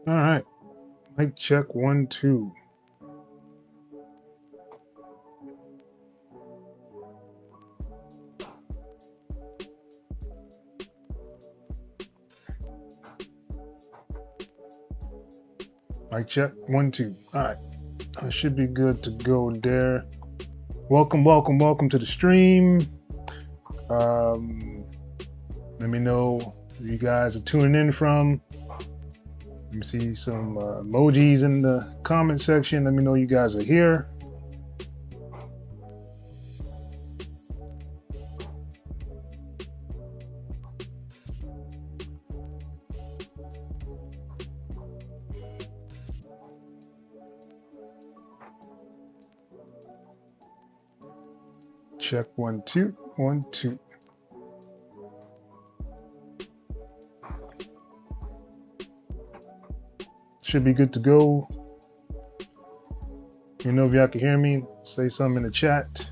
All right. Mic check 1, 2. Mic check 1, 2. All right. I should be good to go there. Welcome, welcome, welcome to the stream. Let me know where you guys are tuning in from. Let me see some emojis in the comment section. Let me know you guys are here. Check 1, 2, 1, 2. Should be good to go. You know, if y'all can hear me, say something in the chat.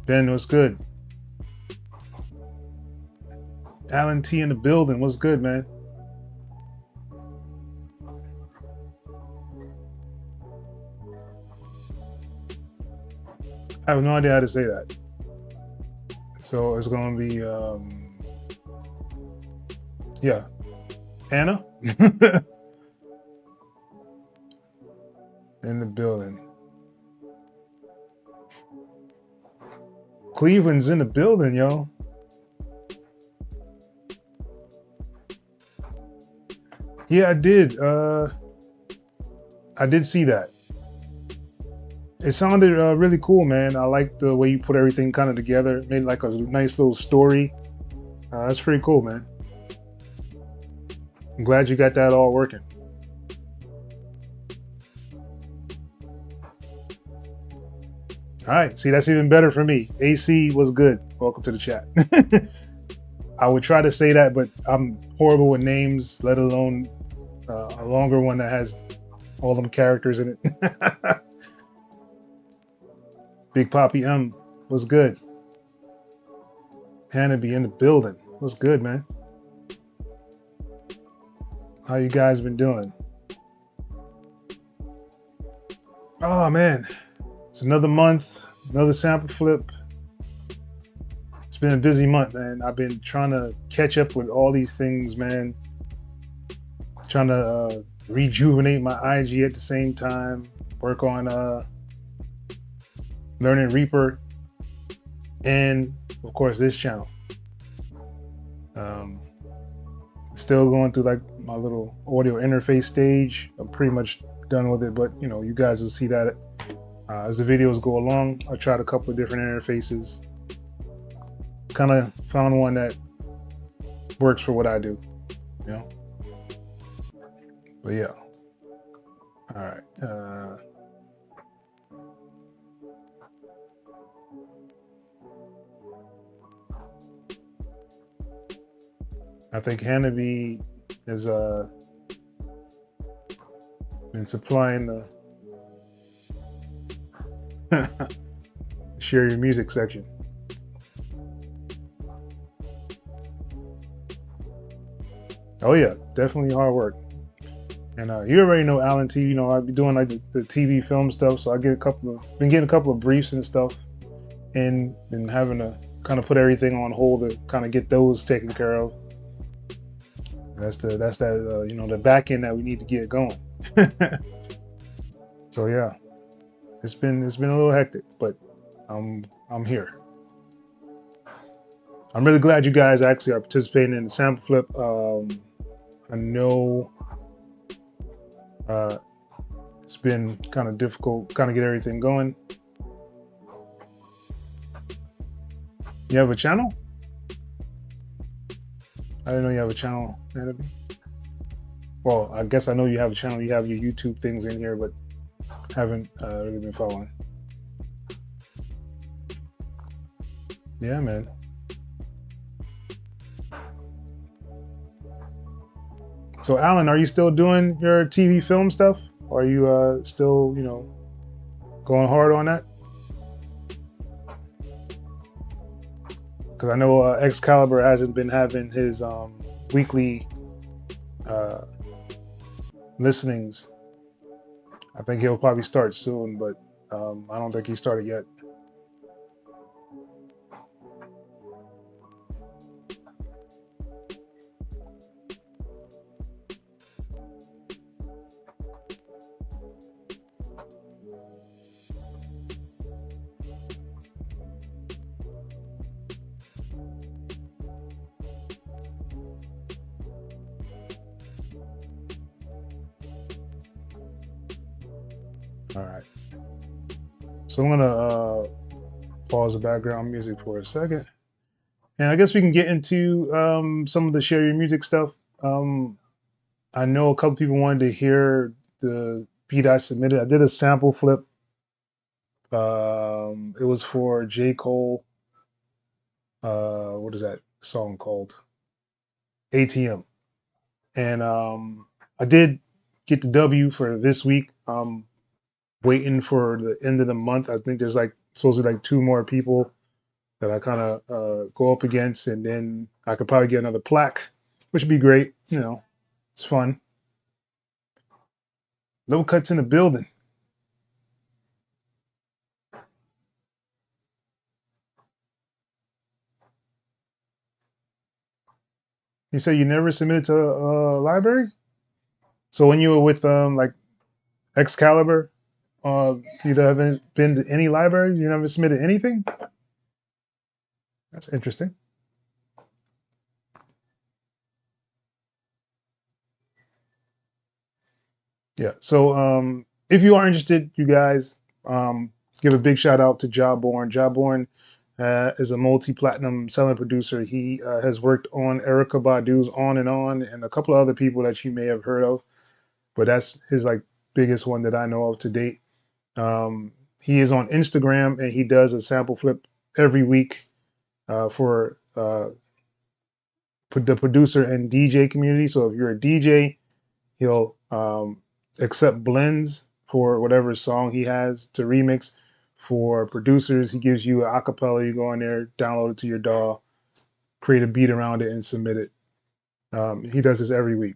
Ben, what's good? Alan T in the building. What's good, man? I have no idea how to say that. So it's going to be, yeah, Anna in the building. Cleveland's in the building, yo. Yeah, I did. I did see that. It sounded really cool, man. I like the way you put everything kind of together. Made like a nice little story. That's pretty cool, man. I'm glad you got that all working. All right, see, that's even better for me. AC was good. Welcome to the chat. I would try to say that, but I'm horrible with names, let alone a longer one that has all them characters in it. Big Poppy M was good. Hannah be in the building. What's good, man? How you guys been doing? Oh man, it's another month, another sample flip. It's been a busy month, man. I've been trying to catch up with all these things, man. Trying to rejuvenate my IG at the same time. Work on learning Reaper, and of course this channel. Still going through like my little audio interface stage. I'm pretty much done with it, but you know, you guys will see that as the videos go along. I tried a couple of different interfaces. Kind of found one that works for what I do, you know. But yeah. All right. I think Hanabi has been supplying the share your music section. Oh yeah, definitely hard work. And you already know Alan T. You know, I've been doing like the TV film stuff, so I get been getting a couple of briefs and stuff, and been having to kind of put everything on hold to kind of get those taken care of. That's that you know, the back end that we need to get going. So yeah, it's been a little hectic, but I'm here. I'm really glad you guys actually are participating in the sample flip. I know it's been kind of difficult, kind of get everything going. You have a channel? I didn't know you have a channel, Annaby. Well, I guess I know you have a channel. You have your YouTube things in here, but haven't really been following. Yeah, man. So Alan, are you still doing your TV film stuff? Or are you still, going hard on that? Because I know Excalibur hasn't been having his weekly uh, listenings. I think he'll probably start soon, but I don't think he started yet. All right. So I'm gonna pause the background music for a second, and I guess we can get into some of the share your music stuff. I know a couple people wanted to hear the beat I submitted. I did a sample flip. It was for J. Cole. What is that song called? ATM. And I did get the W for this week. Waiting for the end of the month. I think there's like supposed to be like two more people that I kind of go up against, and then I could probably get another plaque, which would be great. It's fun. Low cuts in the building. You say you never submitted to a library? So when you were with like Excalibur, you haven't been to any library? You never submitted anything? That's interesting. Yeah. So if you are interested, you guys, give a big shout out to Jawborn. Jawborn is a multi-platinum selling producer. He has worked on Erica Badu's On and On and a couple of other people that you may have heard of, but that's his like biggest one that I know of to date. He is on Instagram and he does a sample flip every week for the producer and DJ community. So if you're a DJ, he'll accept blends for whatever song he has to remix. For producers, he gives you an acapella. You go in there, download it to your DAW, create a beat around it, and submit it. He does this every week.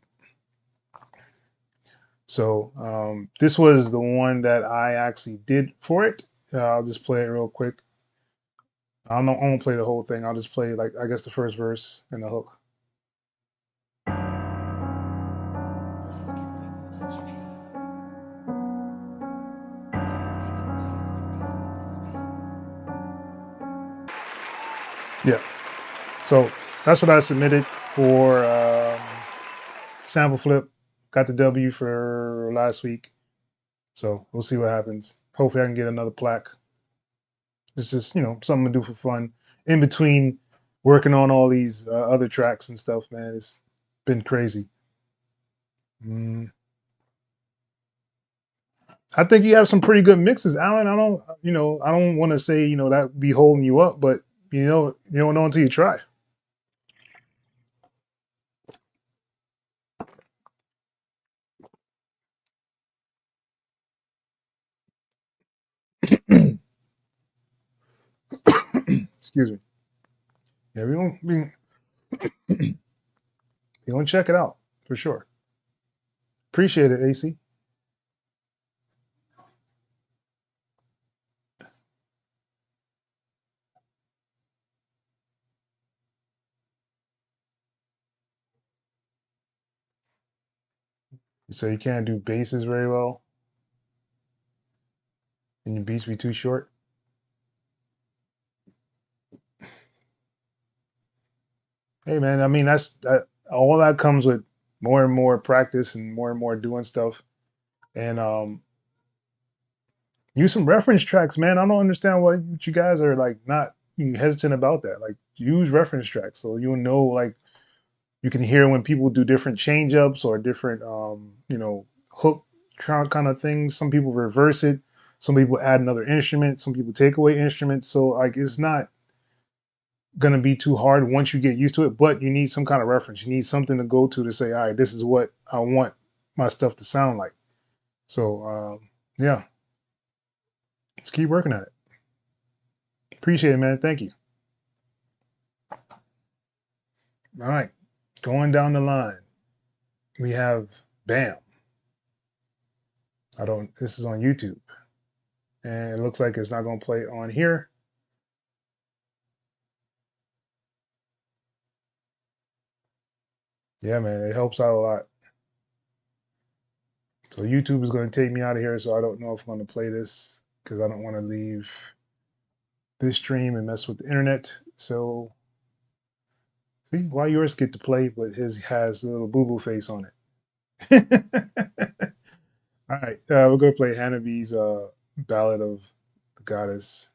So this was the one that I actually did for it. I'll just play it real quick. I won't play the whole thing. I'll just play like I guess the first verse and the hook. Yeah. So that's what I submitted for sample flip. Got the W for last week. So we'll see what happens. Hopefully I can get another plaque. It's just, something to do for fun. In between working on all these other tracks and stuff, man, it's been crazy. Mm. I think you have some pretty good mixes, Alan. I don't want to say, that be holding you up, but you don't know until you try. Excuse me. Yeah, we gonna check it out for sure. Appreciate it, AC. You say you can't do basses very well, and your beats be too short. Hey, man, I mean all that comes with more and more practice and more doing stuff. And use some reference tracks, man. I don't understand why you guys are like not hesitant about that. Like use reference tracks so you'll know like you can hear when people do different change ups or different hook kind of things. Some people reverse it. Some people add another instrument. Some people take away instruments. So like it's not going to be too hard once you get used to it, but you need some kind of reference. You need something to go to say, all right, this is what I want my stuff to sound like. So yeah, let's keep working at it. Appreciate it, man. Thank you. All right, going down the line, we have Bam. This is on YouTube, and it looks like it's not going to play on here. Yeah, man, it helps out a lot. So YouTube is going to take me out of here, so I don't know if I'm going to play this because I don't want to leave this stream and mess with the internet. So see, why yours get to play, but his has a little boo-boo face on it. All right, we're going to play Hanabi's Ballad of the Goddess.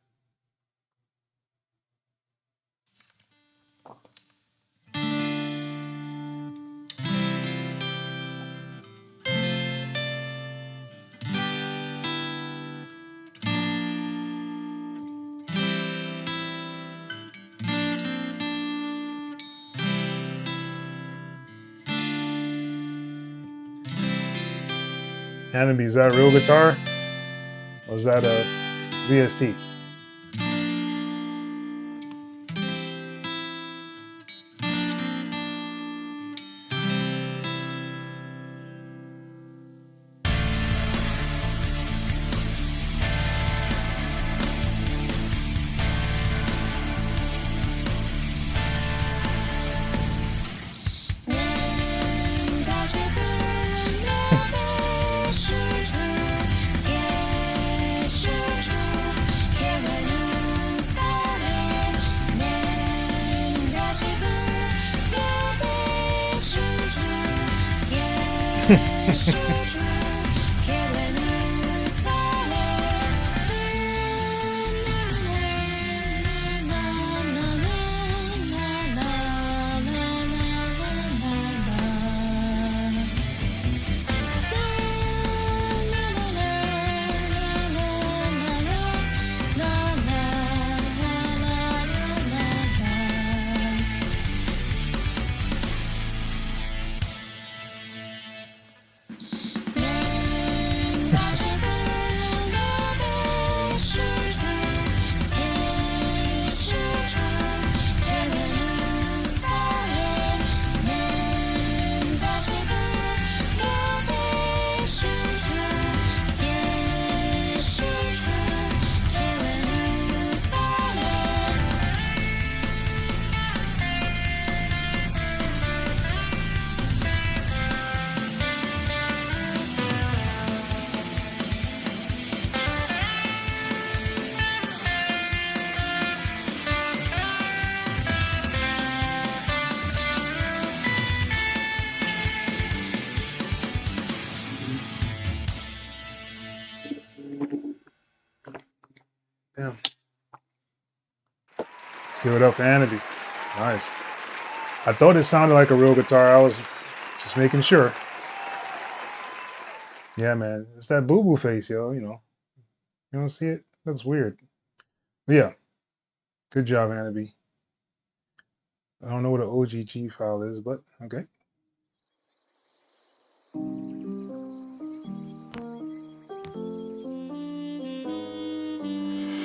Hanabi, is that a real guitar? Or is that a VST? Damn. Let's give it up for Hanabi. Nice. I thought it sounded like a real guitar. I was just making sure. Yeah, man. It's that boo-boo face, yo. You know. You don't see it? It looks weird. But yeah. Good job, Hanabi. I don't know what an OGG file is, but okay.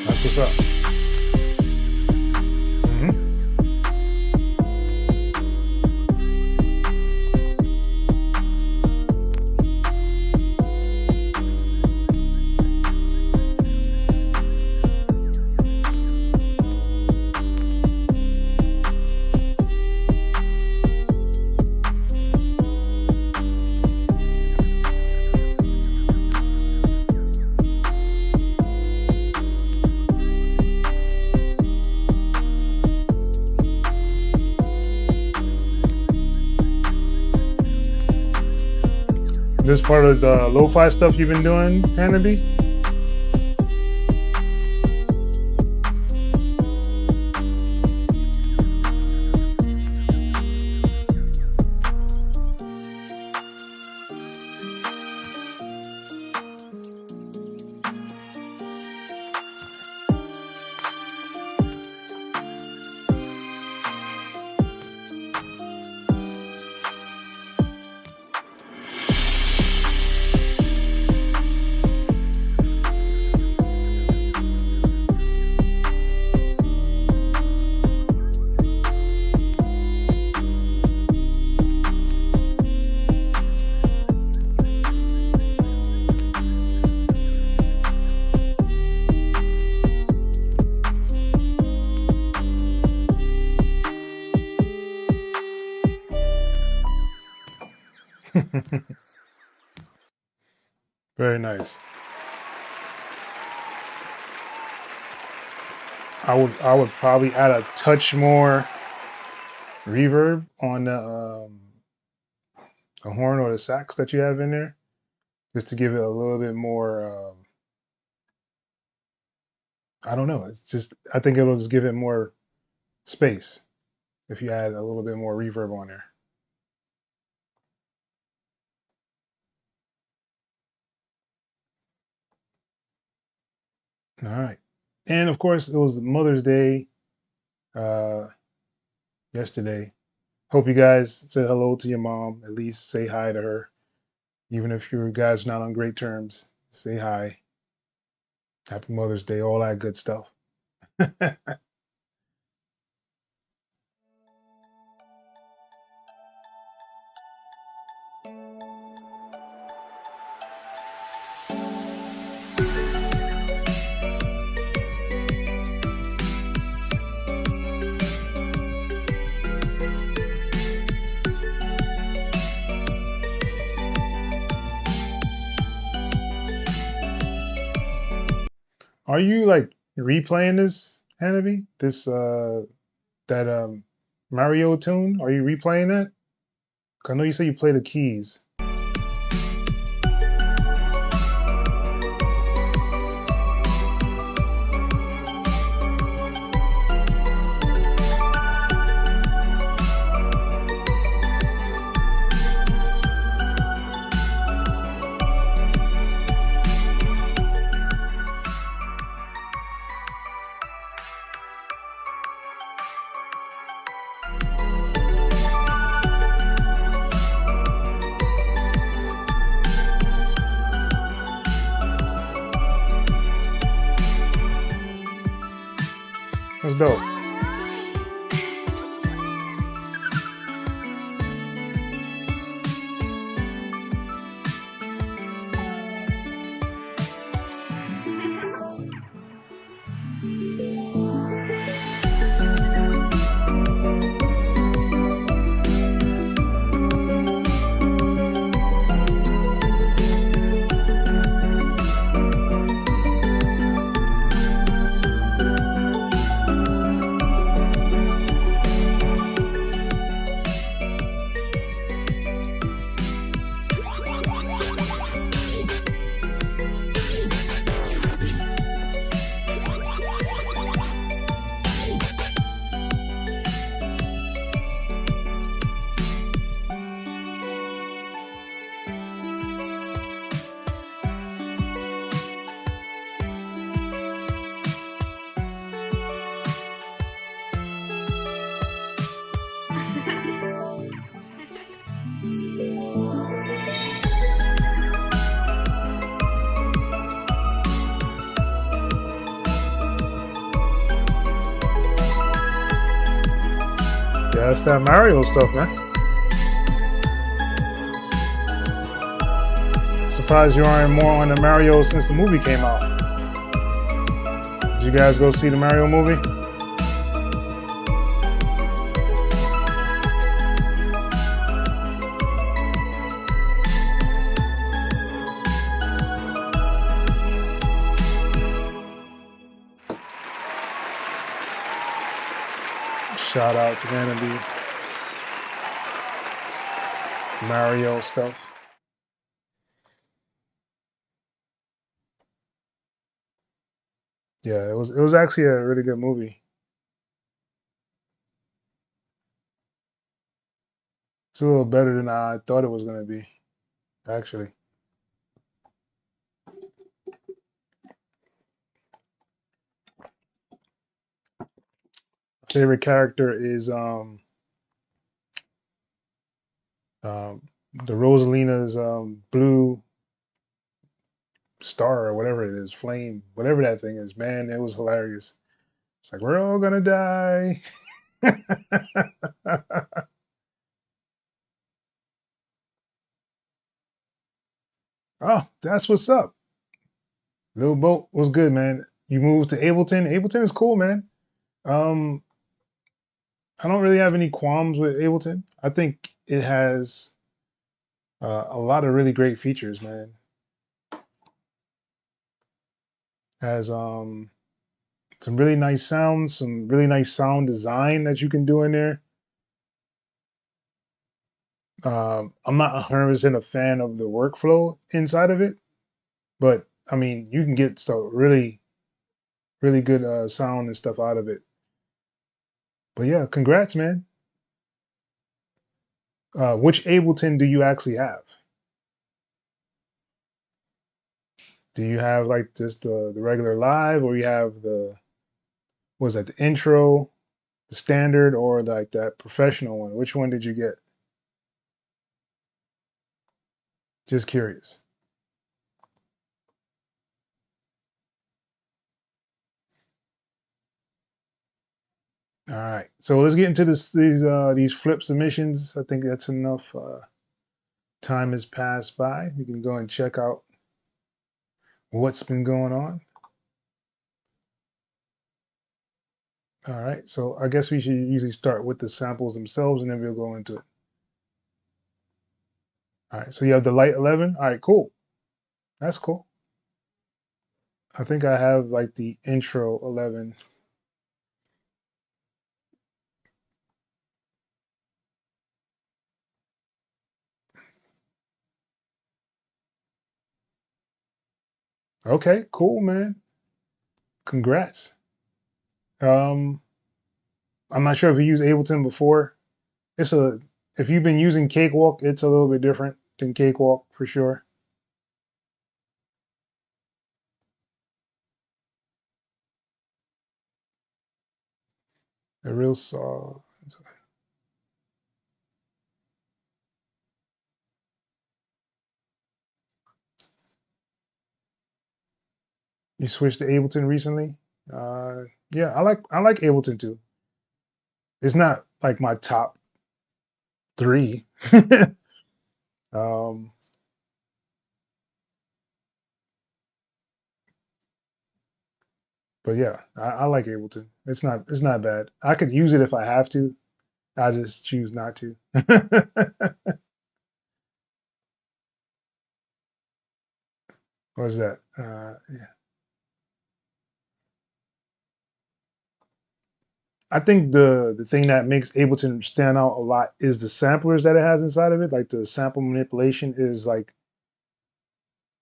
That's what's up. This part of the lo-fi stuff you've been doing, Hanabi? Very nice. I would probably add a touch more reverb on the horn or the sax that you have in there, just to give it a little bit more. I don't know. It's just I think it'll just give it more space if you add a little bit more reverb on there. All right, and of course it was Mother's Day uh, yesterday. Hope you guys said hello to your mom. At least say hi to her, even if you guys are not on great terms. Say hi. Happy Mother's Day. All that good stuff. Are you like replaying this, Hanabi? This that Mario tune? Are you replaying that? 'Cause I know you said you play the keys. That's dope. Yeah, that's that Mario stuff, man. Surprised you aren't more on the Mario since the movie came out. Did you guys go see the Mario movie? Shout out to Vanity. Mario stuff. Yeah, it was actually a really good movie. It's a little better than I thought it was gonna be, actually. Favorite character is um the Rosalina's blue star or whatever it is, flame, whatever that thing is. Man, it was hilarious. It's like we're all gonna die. Oh, that's what's up. Little boat was good, man. You moved to Ableton. Ableton is cool, man. Um, I don't really have any qualms with Ableton. I think it has A lot of really great features, man. Has some really nice sounds, some really nice sound design that you can do in there. I'm not 100% a fan of the workflow inside of it, but I mean, you can get some really, really good sound and stuff out of it. But yeah, congrats, man. Which Ableton do you actually have? Do you have like just the regular live, or you have the, was that the intro, the standard, or like that professional one? Which one did you get? Just curious. All right, so let's get into these flip submissions. I think that's enough. Time has passed by. You can go and check out what's been going on. All right, so I guess we should usually start with the samples themselves, and then we'll go into it. All right, so you have the Light 11. All right, cool. That's cool. I think I have like the intro 11. Okay, cool, man. Congrats. Um, I'm not sure if you used Ableton before. It's a If you've been using Cakewalk, it's a little bit different than Cakewalk for sure. A real saw. You switched to Ableton recently? Yeah, I like Ableton too. It's not like my top three. um, but yeah, I like Ableton. It's not bad. I could use it if I have to. I just choose not to. What's that? Yeah. I think the thing that makes Ableton stand out a lot is the samplers that it has inside of it. Like the sample manipulation is like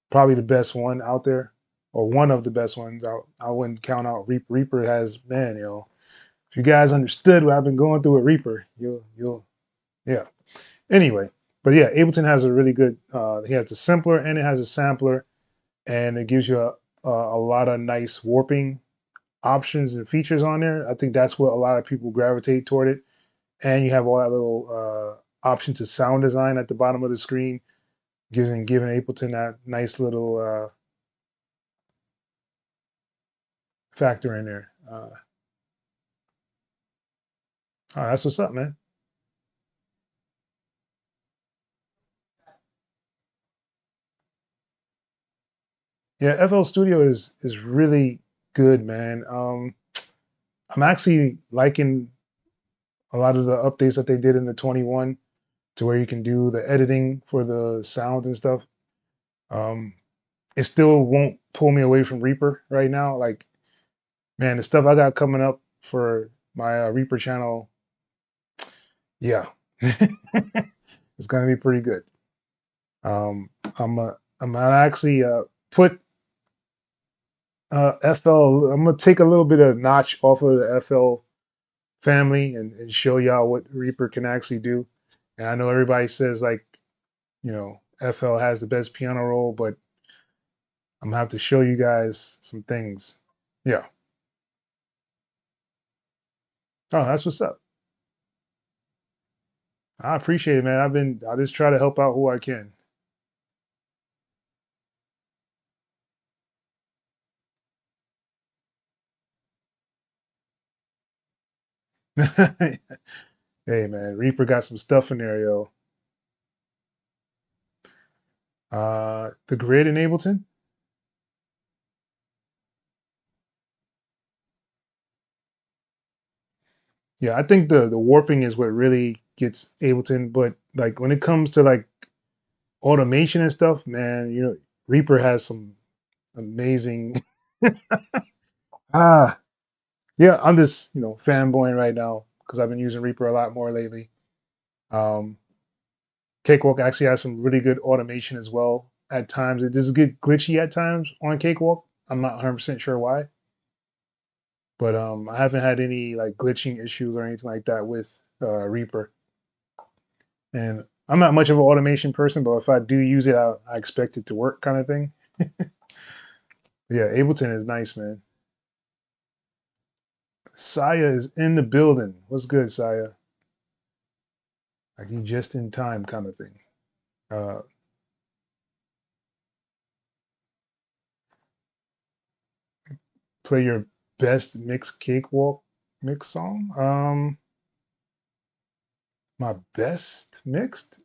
probably the best one out there, or one of the best ones. I wouldn't count out Reaper. Reaper has, man, if you guys understood what I've been going through with Reaper, you'll yeah. Anyway, but yeah, Ableton has a really good. He has the simpler and it has a sampler, and it gives you a lot of nice warping options and features on there. I think that's what a lot of people gravitate toward it. And you have all that little option to sound design at the bottom of the screen, giving Ableton that nice little factor in there. Oh, that's what's up, man. Yeah, FL Studio is really good, man. I'm actually liking a lot of the updates that they did in the 21 to where you can do the editing for the sounds and stuff. Um, it still won't pull me away from Reaper right now. Like, man, the stuff I got coming up for my Reaper channel, yeah, it's gonna be pretty good. I'm gonna actually put FL. I'm gonna take a little bit of notch off of the FL family and show y'all what Reaper can actually do. And I know everybody says like, FL has the best piano roll, but I'm gonna have to show you guys some things. Yeah. Oh, that's what's up. I appreciate it, man. I just try to help out who I can. Hey, man, Reaper got some stuff in there, yo. The grid in Ableton. Yeah, I think the warping is what really gets Ableton, but like when it comes to like automation and stuff, man, you know, Reaper has some amazing. ah, yeah, I'm just, you know, fanboying right now because I've been using Reaper a lot more lately. Um, Cakewalk actually has some really good automation as well. At times, it does get glitchy at times on Cakewalk. I'm not 100% sure why, but I haven't had any like glitching issues or anything like that with Reaper. And I'm not much of an automation person, but if I do use it, I expect it to work, kind of thing. Yeah, Ableton is nice, man. Saya is in the building. What's good, Saya? Like you just in time, kind of thing. Uh, Play your best mixed cakewalk mix song. My best mixed.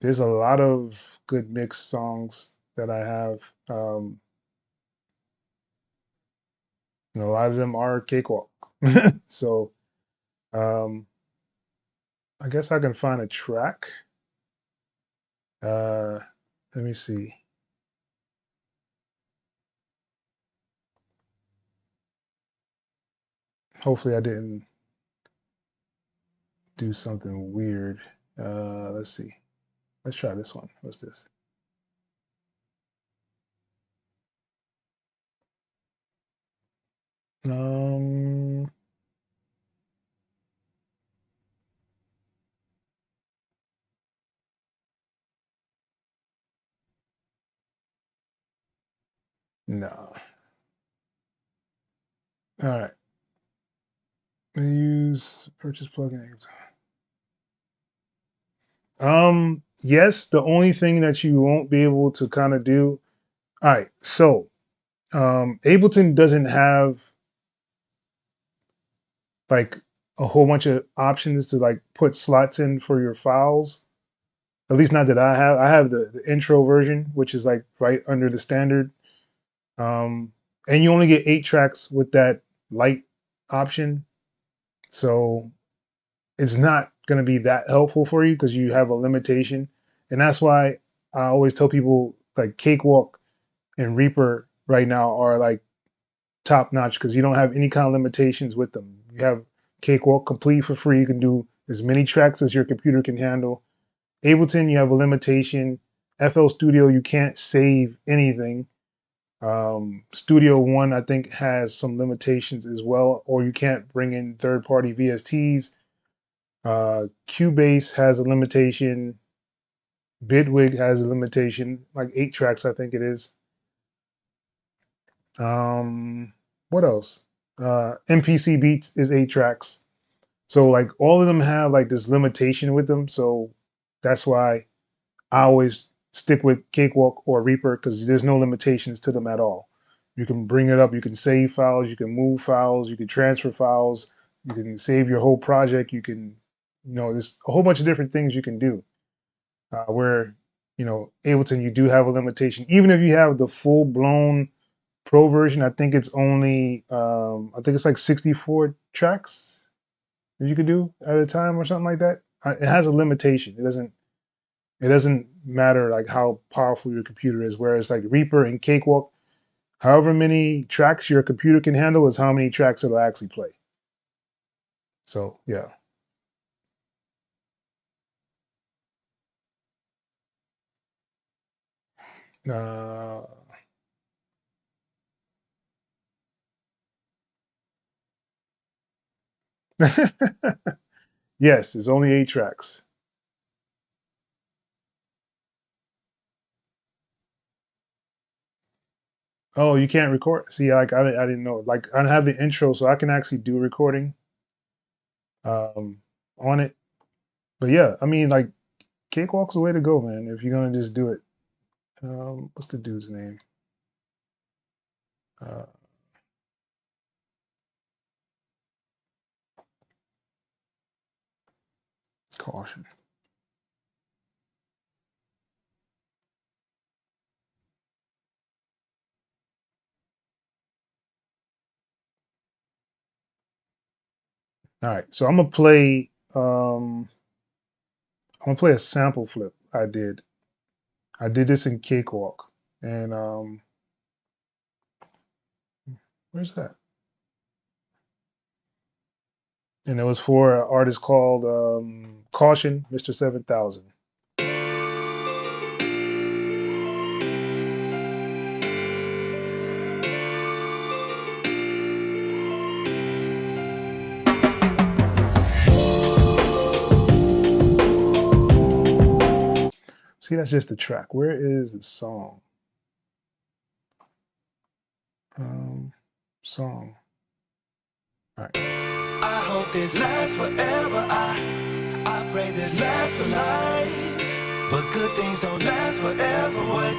There's a lot of good mixed songs that I have. And a lot of them are cakewalk. So um, I guess I can find a track. Uh, Let me see. Hopefully, I didn't do something weird. Let's see. Let's try this one. What's this? Um, no. All right. Use purchase plugin. Yes, the only thing that you won't be able to kind of do. All right, so Ableton doesn't have like a whole bunch of options to like put slots in for your files. At least not that I have. I have the intro version, which is like right under the standard. And you only get 8 tracks with that light option. So it's not going to be that helpful for you because you have a limitation. And that's why I always tell people like Cakewalk and Reaper right now are like top notch because you don't have any kind of limitations with them. You have Cakewalk complete for free. You can do as many tracks as your computer can handle. Ableton, you have a limitation. FL Studio, you can't save anything. Studio One, I think, has some limitations as well, or you can't bring in third-party VSTs. Cubase has a limitation. Bitwig has a limitation, like 8 tracks, I think it is. What else? MPC Beats is 8 tracks. So like all of them have like this limitation with them. So that's why I always stick with Cakewalk or Reaper because there's no limitations to them at all. You can bring it up, you can save files, you can move files, you can transfer files, you can save your whole project, you can, you know, there's a whole bunch of different things you can do. Where, you know, Ableton, you do have a limitation. Even if you have the full blown pro version, I think it's only, I think it's like 64 tracks that you could do at a time or something like that. It has a limitation. It doesn't matter like how powerful your computer is. Whereas like Reaper and Cakewalk, however many tracks your computer can handle is how many tracks it'll actually play. So yeah. Uh, yes, it's only 8 tracks. Oh, you can't record. See, like I didn't know. Like I have the intro, so I can actually do recording um, on it. But yeah, I mean, like Cakewalk's the way to go, man. If you're gonna just do it. What's the dude's name? Uh, Caution. All right, so I'm gonna play. I'm gonna play a sample flip. I did this in Cakewalk, and where's that? And it was for an artist called Caution, Mr. 7000. See, that's just the track. Where is the song? Song. All right. I hope this lasts forever. I pray this lasts for life. But good things don't last forever. What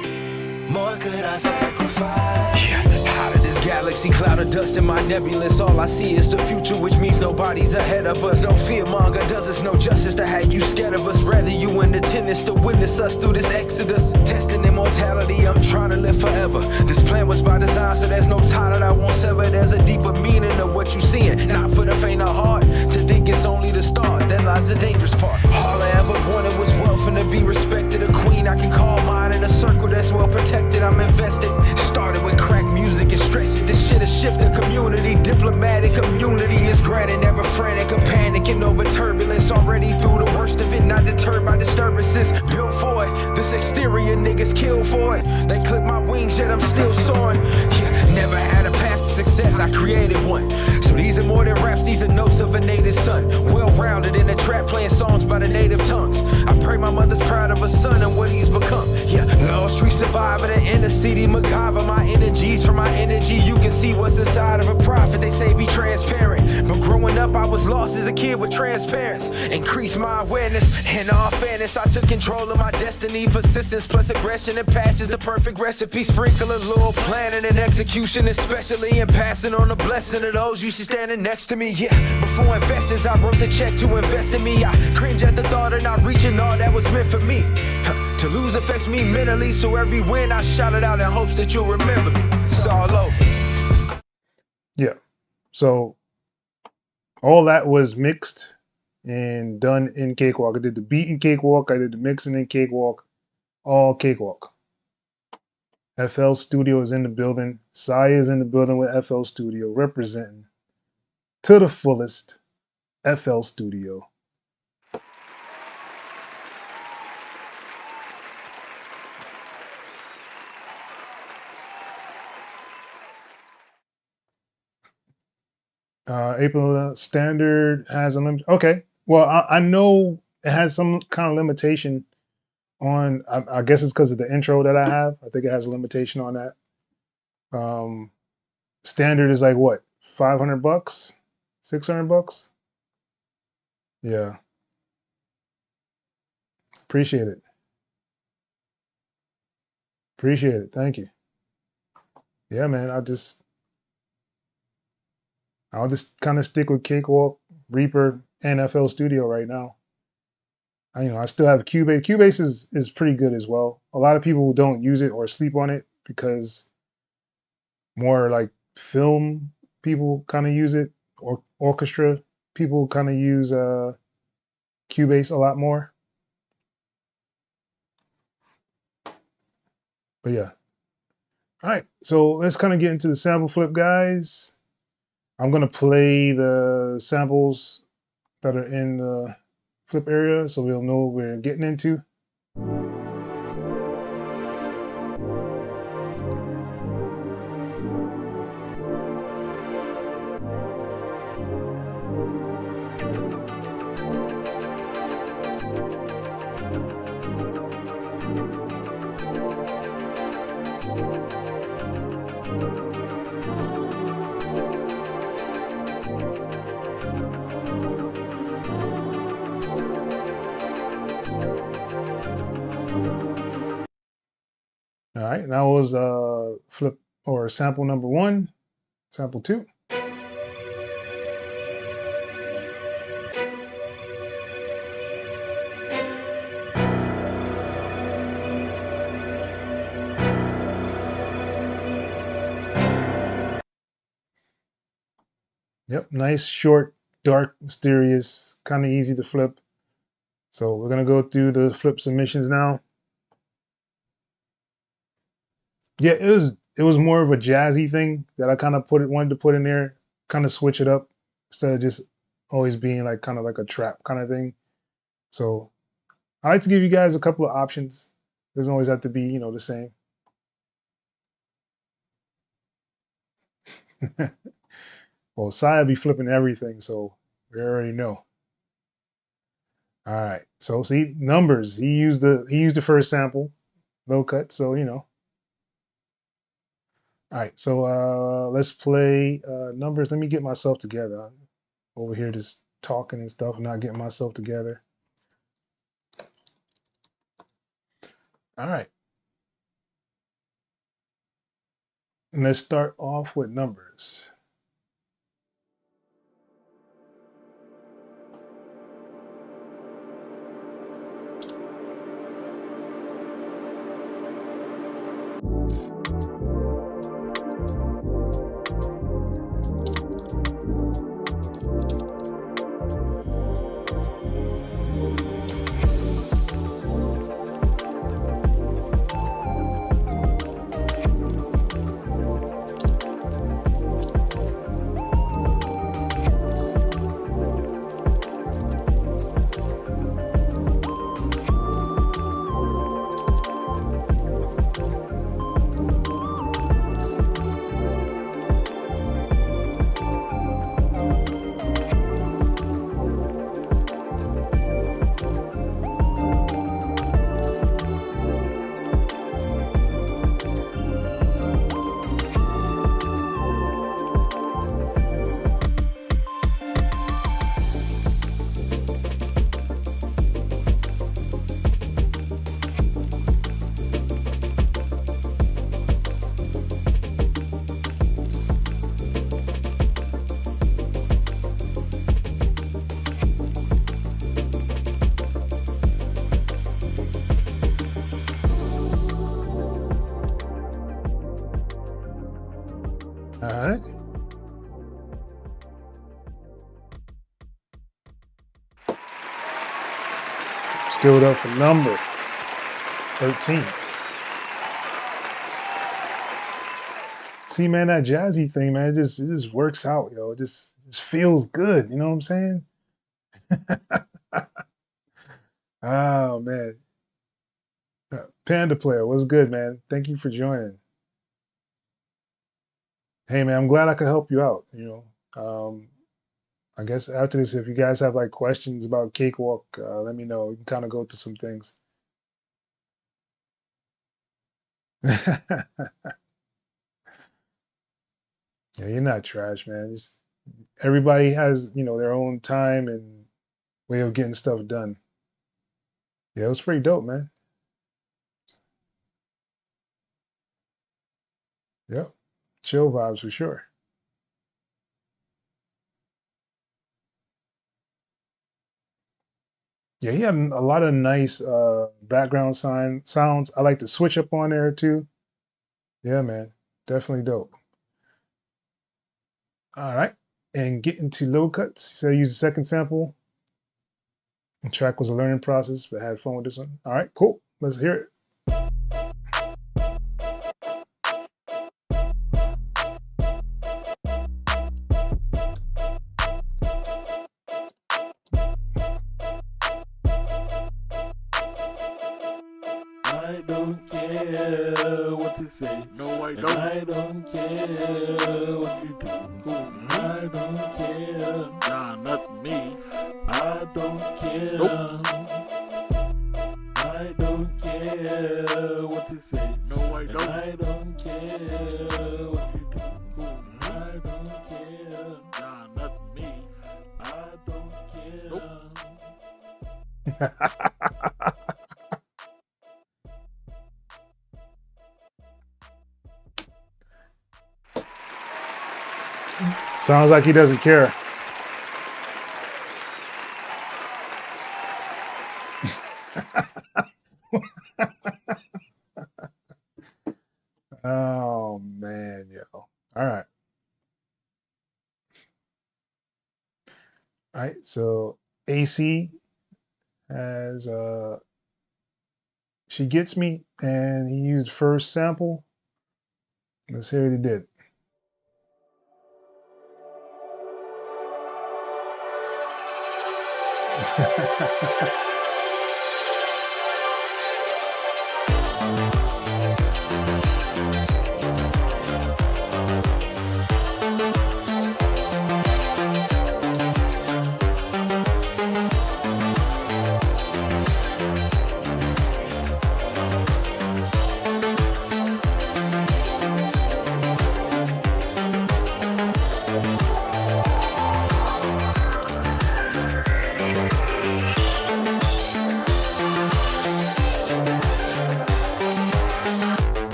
more could I sacrifice? Yeah. Out of this galaxy, cloud of dust in my nebulous. All I see is the future, which means nobody's ahead of us. No fear monger does us no justice to have you scared of us. Rather you in attendance to witness us through this exodus. Testing immortality, I'm trying to live forever. This plan was by design, so there's no tie that I won't sever. There's a deeper meaning of what you seeing. Not for the faint of heart, to think it's only the start. That lies the dangerous part. All I ever wanted was wealth and to be respected. A queen I can call mine in a circle that's well protected. I'm invested. Started with crack music and stress it. This shit is shifting community. Diplomatic community is granted. Never frantic or panicking over turbulence. Already through the worst of it. Not deterred by disturbances. Built for it. This exterior niggas kill for it. They clip my wings yet I'm still soaring. Yeah, never had a path to success. I created one. So these are more than raps. These are notes of a native son. Well-rounded in the trap playing songs by the native tongues. I pray my mother's proud of her son and what he's become. Yeah, Law Street survivor, the inner city MacGyver. My energies from my energy. You can see what's inside of a prophet. They say be transparent. But growing up, I was lost as a kid with transparency. Increased my awareness. In all fairness, I took control of my destiny. Persistence plus aggression and patches the perfect recipe. Sprinkle a little planning and execution, especially in passing on the blessing of those you see standing next to me. Yeah, before investors, I wrote the check to invest in me. I cringe at the thought of not reaching all that was meant for me. To lose affects me mentally, so every win I shout it out in hopes that you'll remember me. It's all over. Yeah. So all that was mixed and done in Cakewalk. I did the beat in Cakewalk. I did the mixing in Cakewalk. All Cakewalk. FL Studio is in the building. Sai is in the building with FL Studio, representing to the fullest FL Studio. April standard has a limit. Okay. Well, I know it has some kind of limitation on, I guess it's because of the intro that I have. I think it has a limitation on that. Standard is like what, 500 bucks, 600 bucks? Yeah. Appreciate it. Appreciate it. Thank you. Yeah, man. I'll just kind of stick with Cakewalk, Reaper, and FL Studio right now. I still have Cubase. Cubase is pretty good as well. A lot of people don't use it or sleep on it because more like film people kind of use it, or orchestra people kind of use Cubase a lot more. But yeah. All right, so let's kind of get into the sample flip, guys. I'm gonna play the samples that are in the flip area so we'll know what we're getting into. All right, that was flip or sample number 1, sample 2. Yep, nice short dark, mysterious, kind of easy to flip. So we're gonna go through the flip submissions now. Yeah, it was more of a jazzy thing that I kind of wanted to put in there, kind of switch it up instead of just always being like kind of like a trap kind of thing. So I like to give you guys a couple of options. Doesn't always have to be, the same. Well, Sai will be flipping everything, so we already know. All right. So see numbers. He used the first sample, low cut. So All right. So let's play numbers. Let me get myself together. I'm over here just talking and stuff, not getting myself together. All right. And let's start off with numbers. All right. Skilled up for number 13. See, man, that jazzy thing, man, it just works out, yo. It just feels good. You know what I'm saying? Oh man. Panda player, what's good, man? Thank you for joining. Hey man, I'm glad I could help you out. I guess after this, if you guys have like questions about Cakewalk, let me know. We can kind of go through some things. Yeah, you're not trash, man. Everybody has, their own time and way of getting stuff done. Yeah, it was pretty dope, man. Yep. Chill vibes for sure. Yeah, he had a lot of nice background sounds. I like to switch up on there too. Yeah, man. Definitely dope. All right. And get into low cuts. He said use the second sample. The track was a learning process, but I had fun with this one. All right, cool. Let's hear it. I don't care what they say. No, I And don't. I don't care what you do. I don't care. Nah, not me. I don't care. Nope. I don't care what they say. No, I And don't. I don't care what you do. I don't care. Nah, not me. I don't care. Nope. Sounds like he doesn't care. Oh man, yo. All right. All right, so AC has She Gets Me, and he used first sample. Let's hear what he did.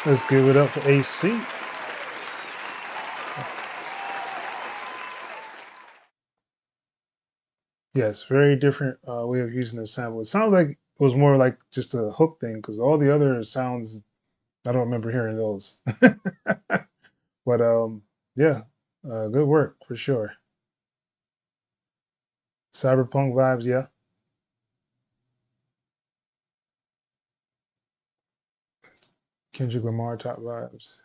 Let's give it up for AC. Yes, very different way of using the sample. It sounds like it was more like just a hook thing, because all the other sounds, I don't remember hearing those. But yeah, good work for sure. Cyberpunk vibes, yeah. Kendrick Lamar type vibes.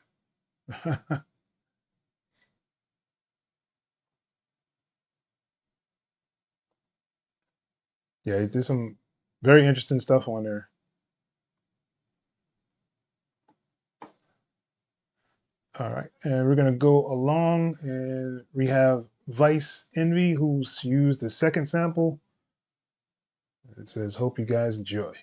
Yeah, he did some very interesting stuff on there. All right, and we're gonna go along, and we have Vice Envy, who's used the second sample. It says, "Hope you guys enjoy."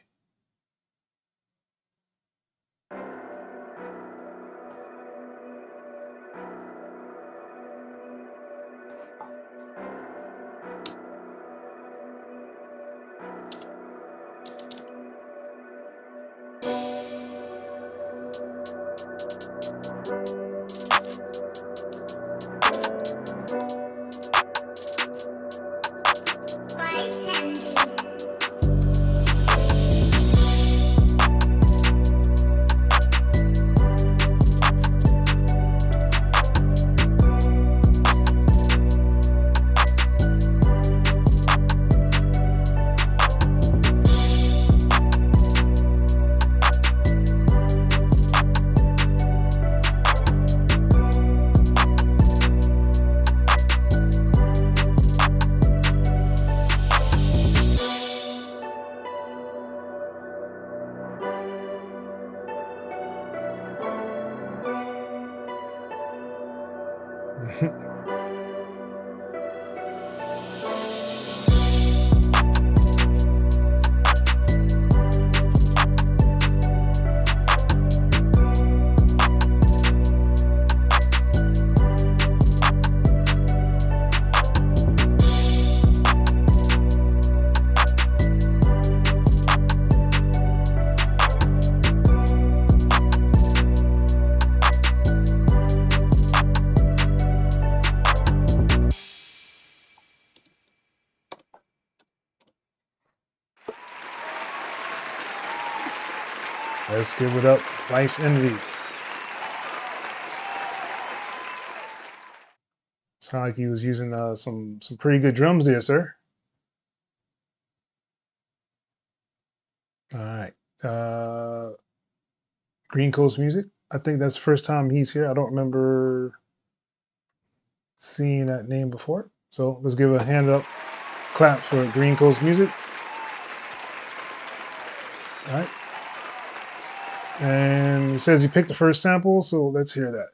Let's give it up. Nice Envy. Sound like he was using some pretty good drums there, sir. All right. Green Coast Music. I think that's the first time he's here. I don't remember seeing that name before. So let's give a hand up clap for Green Coast Music. All right. And it says he picked the first sample, so let's hear that.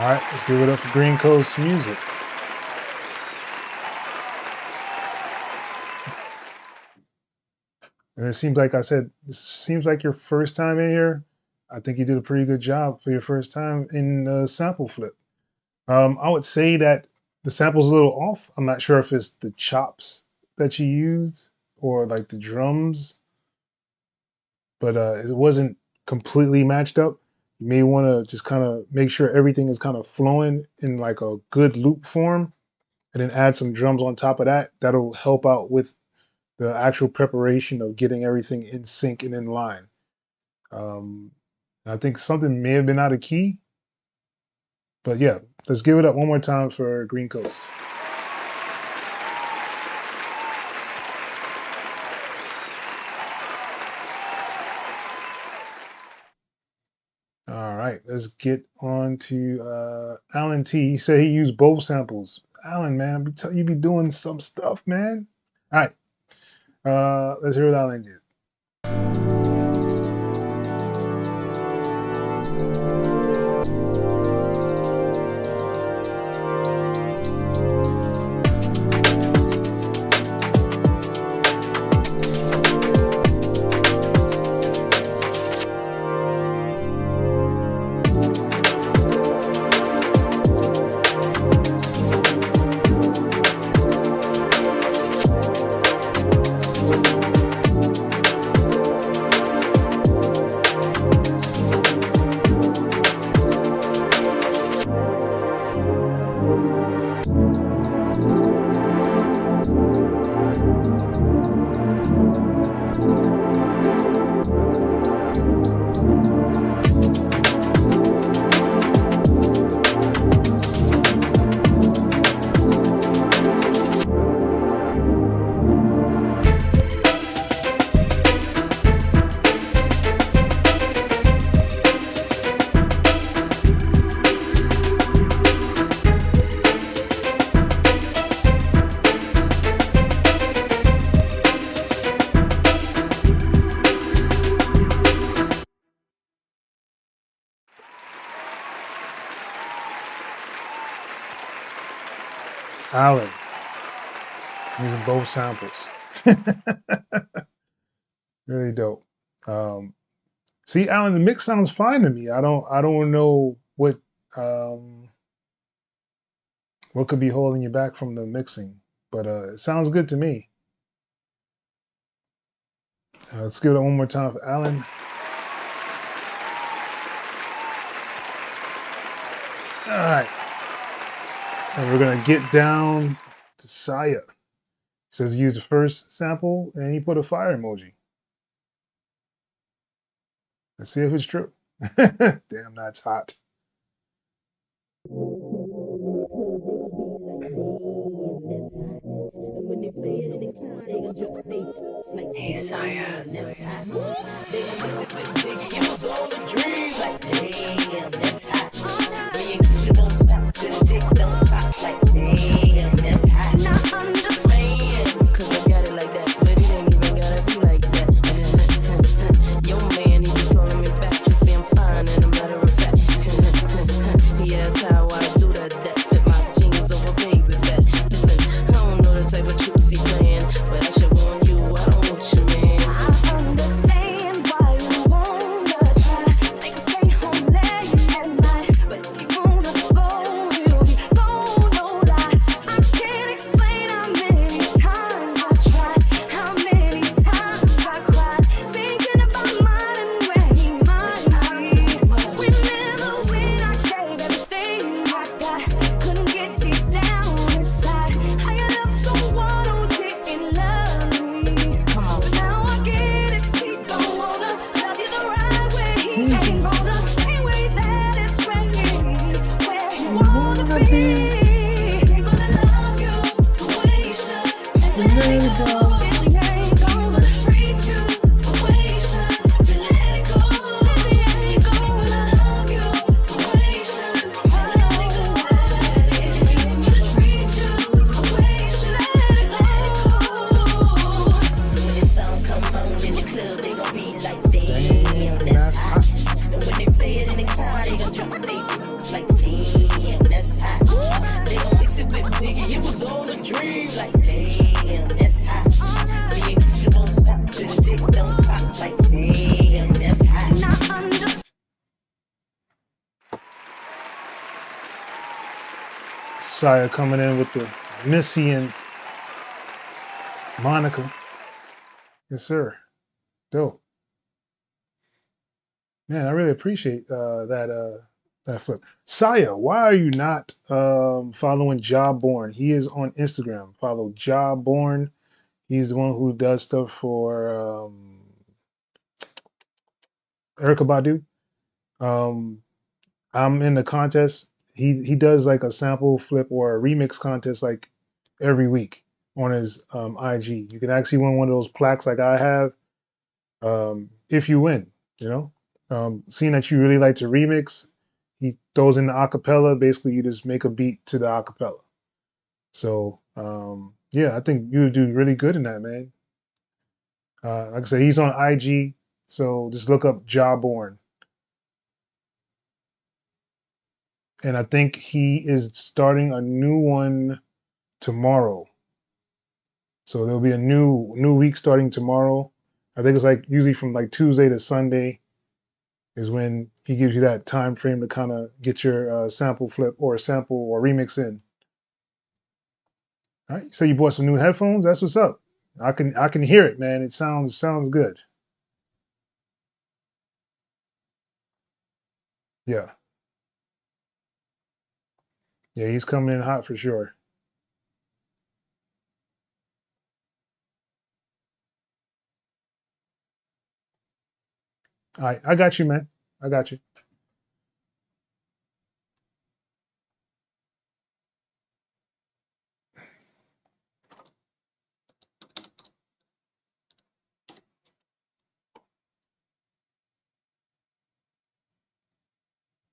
All right, let's give it up for Green Coast Music. And it seems like I said, it seems like your first time in here. I think you did a pretty good job for your first time in sample flip. I would say that the sample's a little off. I'm not sure if it's the chops that you used or like the drums, but it wasn't completely matched up. You may want to just kind of make sure everything is kind of flowing in like a good loop form, and then add some drums on top of that. That'll help out with the actual preparation of getting everything in sync and in line. I think something may have been out of key, but yeah, let's give it up one more time for Green Coast. All right, let's get on to Alan T. He said he used both samples. Alan, man, you be doing some stuff, man. All right, let's hear what Alan did. Alan using both samples. Really dope. See, Alan, the mix sounds fine to me. I don't know what could be holding you back from the mixing, but it sounds good to me. Let's give it one more time for Alan. All right. And we're going to get down to Saya. It says use the first sample, and he put a fire emoji. Let's see if it's true. Damn, that's hot. Hey, Saya. They gon' mix it with Biggie. It was all a dream. Like, damn, that's hot. Me and Keisha won't stop till the tick don't pop. Like, damn, that's hot. Not understand. Cause I got it like that. But it ain't even gotta be like that. Yo, man, he be calling me back. You say I'm fine, and a matter of fact. He asked how I do that. That fit my jeans over baby fat. Listen, I don't know the type of tricks he playing, but I should warn you, I don't want you, man. I understand why you wanna try. Make you stay home late at night, but if you wanna go, you'll be gone, no lie. I can't explain how many times I tried, how many times I cried, thinking about mine and where he might be. Remember when I gave everything I got, couldn't get deep down inside. How you love someone who didn't love me. But now I get it, he don't wanna love you the right way. He ain't gonna stay where he's at, it's where he wanna be. Ain't gonna love you the way he should, and let it go. If he ain't gonna treat you the way he should, then let it go. If he ain't gonna love you the way he should, then let it go. If he ain't gonna treat you the way he should, let it go. When the song come on in the club, they gon' be like, damn, that's hot. And when they play it in the car, they gon' drop their toes like, damn, that's hot. They gon' mix it with Biggie, it was all a dream. Like, damn, that's hot. Me and Keisha won't stop till the tick don't pop. Like, damn, that's hot. Saya coming in with the Missy and Monica. Yes, sir. Dope. Man, I really appreciate that flip. Saya, why are you not following Jawborn? He is on Instagram. Follow Jawborn. He's the one who does stuff for Erykah Badu. I'm in the contest. He does like a sample flip or a remix contest like every week on his IG. You can actually win one of those plaques like I have if you win. You know, seeing that you really like to remix, he throws in the acapella. Basically, you just make a beat to the acapella. So yeah, I think you would do really good in that, man. Like I said, he's on IG, so just look up Jawborn. And I think he is starting a new one tomorrow. So there'll be a new week starting tomorrow. I think it's like usually from like Tuesday to Sunday is when he gives you that time frame to kind of get your sample flip or sample or remix in. All right, so you bought some new headphones. That's what's up. I can hear it, man. It sounds good. Yeah, yeah, he's coming in hot for sure. All right, I got you, man. I got you.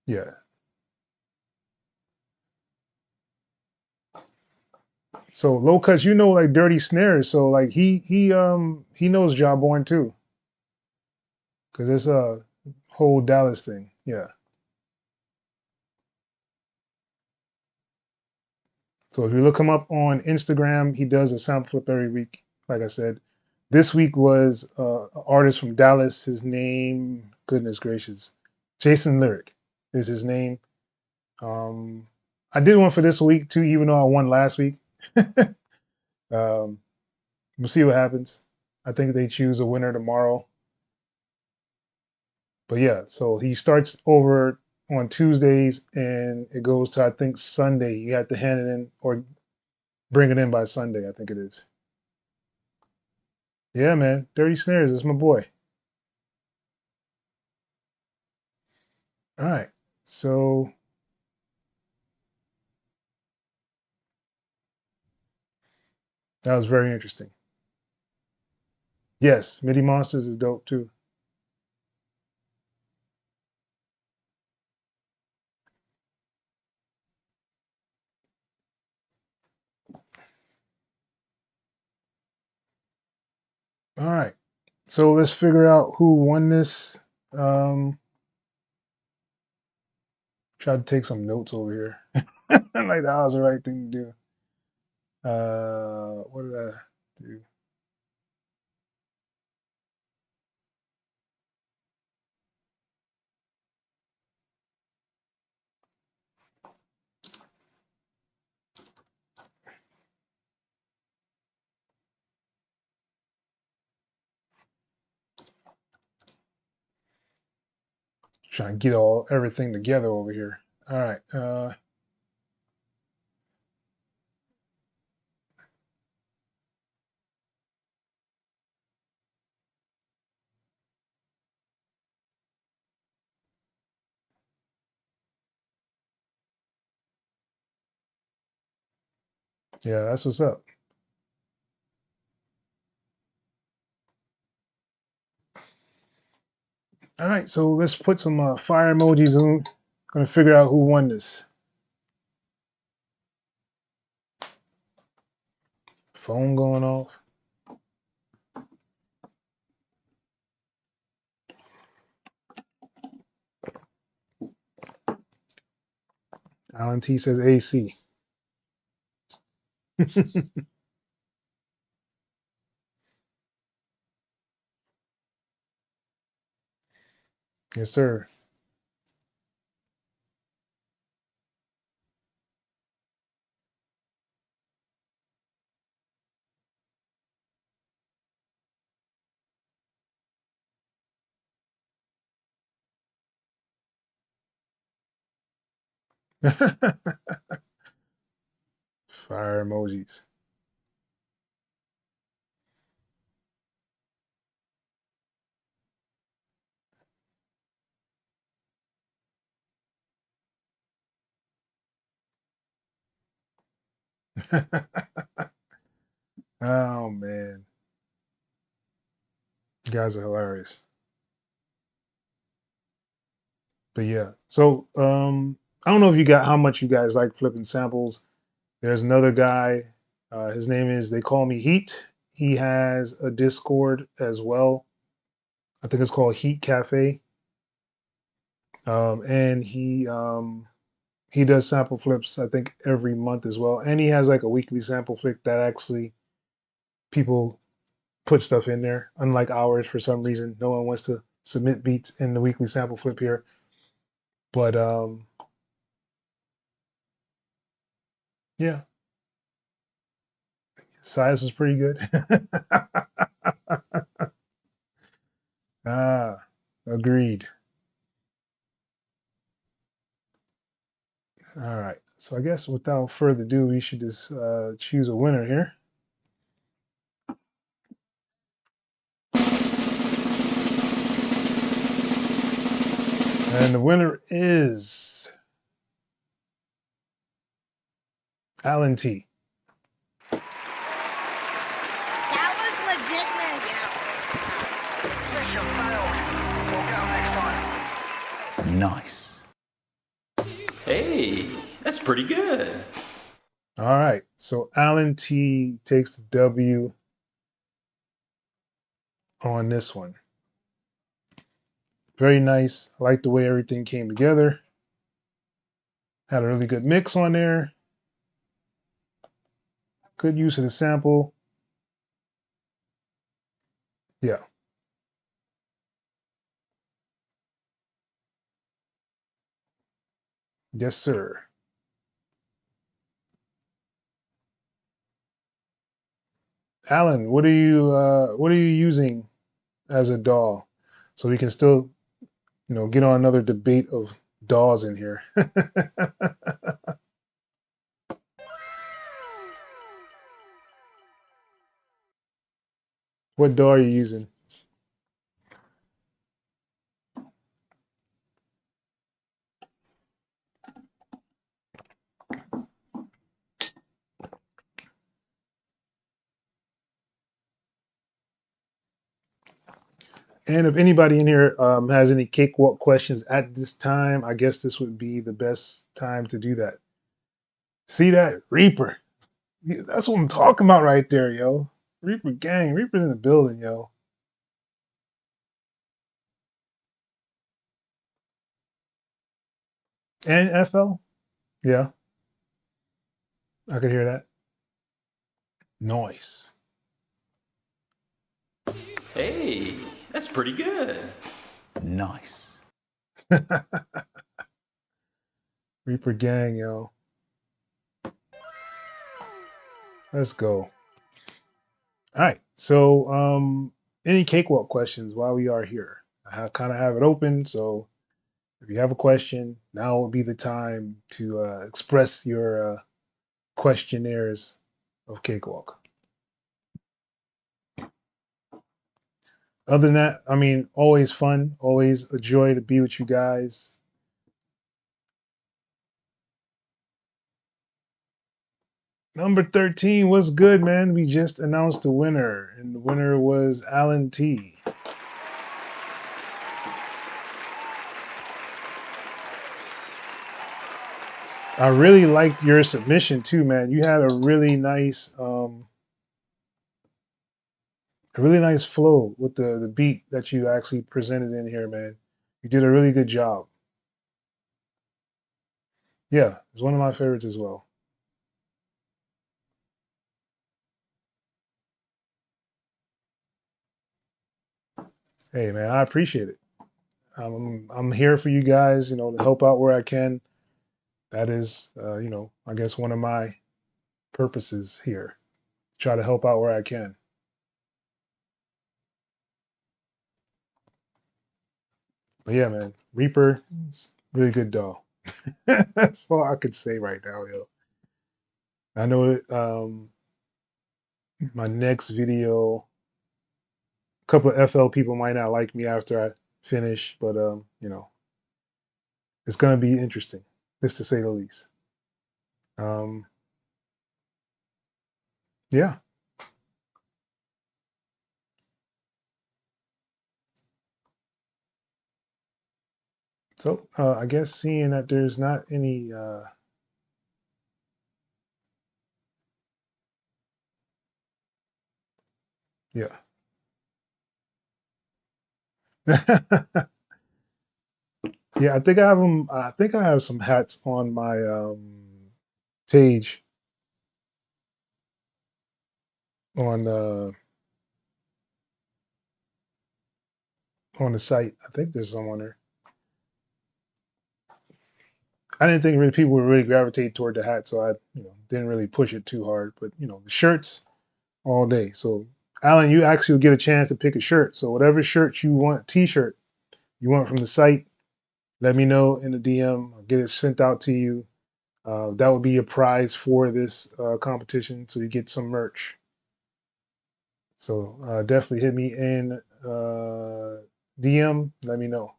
Yeah. So low cuts, you know, like dirty snares. So like he knows Jawborn too, because it's a whole Dallas thing. Yeah. So if you look him up on Instagram, he does a sample flip every week. Like I said, this week was an artist from Dallas. His name, goodness gracious, Jason Lyric is his name. I did one for this week too, even though I won last week. We'll see what happens. I think they choose a winner tomorrow. But yeah, so he starts over on Tuesdays and it goes to, I think, Sunday. You have to hand it in or bring it in by Sunday, I think it is. Yeah, man. Dirty Snares, that's my boy. All right. So that was very interesting. Yes, MIDI Monsters is dope too. All right. So let's figure out who won this. Try to take some notes over here. Like that was the right thing to do. What did I do? Trying to get everything together over here. All right. Yeah, that's what's up. All right, so let's put some fire emojis on. Gonna figure out who won this. Phone going off. Alan T says AC. Yes, sir. Fire emojis. Oh man, you guys are hilarious. But yeah, so I don't know if you got how much you guys like flipping samples. There's another guy. His name is They Call Me Heat. He has a Discord as well. I think it's called Heat Cafe. And he does sample flips, I think, every month as well. And he has like a weekly sample flip that actually people put stuff in there. Unlike ours, for some reason, no one wants to submit beats in the weekly sample flip here. But yeah, size was pretty good. Ah, agreed. All right. So I guess without further ado, we should just choose a winner here. And the winner is Alan T. That was legitness. Nice. Hey, that's pretty good. All right. So Alan T takes the W on this one. Very nice. I like the way everything came together. Had a really good mix on there. good use of the sample. Yeah. Yes, sir. Alan, what are you using as a DAW? So we can still, get on another debate of DAWs in here. What DAW are you using? And if anybody in here has any cakewalk questions at this time, I guess this would be the best time to do that. See that? Reaper. That's what I'm talking about right there, yo. Reaper gang. Reaper's in the building, yo. And FL? Yeah, I could hear that. Noise. Hey, that's pretty good. Nice. Reaper gang, yo. Let's go. All right. So, any cakewalk questions while we are here? I kind of have it open. So, if you have a question, now would be the time to express your questionnaires of cakewalk. Other than that, I mean, always fun, always a joy to be with you guys. Number 13 was good, man. We just announced the winner, and the winner was Alan T. I really liked your submission too, man. You had a really nice flow with the beat that you actually presented in here, man. You did a really good job. Yeah, it's one of my favorites as well. Hey, man, I appreciate it. I'm here for you guys, to help out where I can. That is, I guess one of my purposes here. Try to help out where I can. But yeah, man, Reaper, really good doll. That's all I could say right now, yo. I know it, my next video, a couple of FL people might not like me after I finish, but it's gonna be interesting, just to say the least. Um, yeah. So I guess seeing that there's not any yeah. Yeah, I think I have them. I think I have some hats on my page on the site. I think there's some on there. I didn't think really people would really gravitate toward the hat, so I didn't really push it too hard. But the shirts all day. So Alan, you actually will get a chance to pick a shirt. So whatever shirt you want, T-shirt you want from the site, let me know in the DM. I'll get it sent out to you. That would be a prize for this competition, so you get some merch. So definitely hit me in DM. Let me know.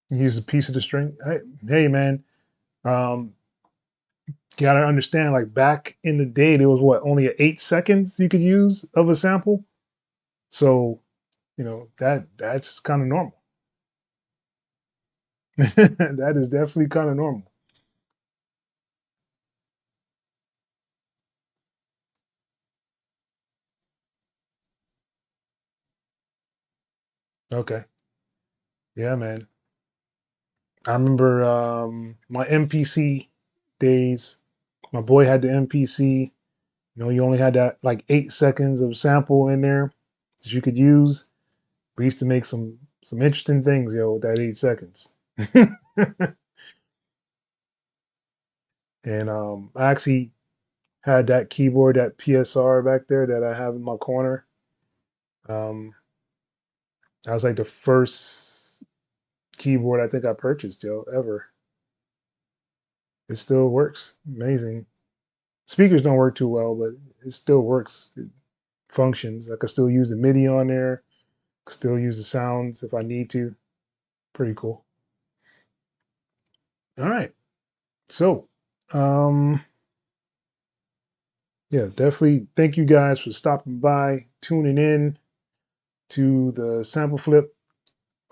Use a piece of the string. Hey man, um, you gotta understand. Like back in the day, there was what only 8 seconds you could use of a sample. So that's kind of normal. That is definitely kind of normal. Okay. Yeah, man. I remember my MPC days. My boy had the MPC. You know, you only had that like 8 seconds of sample in there that you could use. We used to make some interesting things, yo, with that 8 seconds. And I actually had that keyboard, that PSR back there that I have in my corner. Um, that was like the first keyboard I think I purchased, yo, ever. It still works. Amazing. Speakers don't work too well, but it still works. It functions. I can still use the MIDI on there. Still use the sounds if I need to. Pretty cool. All right. So, um, yeah, definitely thank you guys for stopping by, tuning in to the sample flip.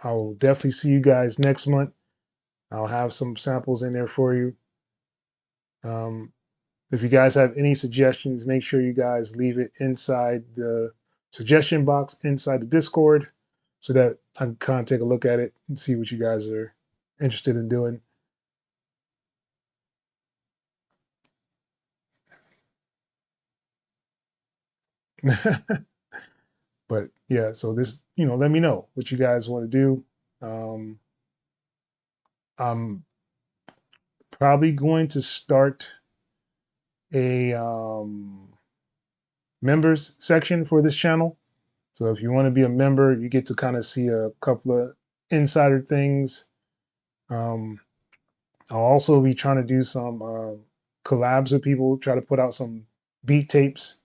I will definitely see you guys next month. I'll have some samples in there for you. Um, if you guys have any suggestions, make sure you guys leave it inside the suggestion box inside the Discord so that I can kind of take a look at it and see what you guys are interested in doing. But yeah, so this, let me know what you guys want to do. Um, I'm probably going to start a members section for this channel. So if you want to be a member, you get to kind of see a couple of insider things. Um, I'll also be trying to do some collabs with people, try to put out some beat tapes,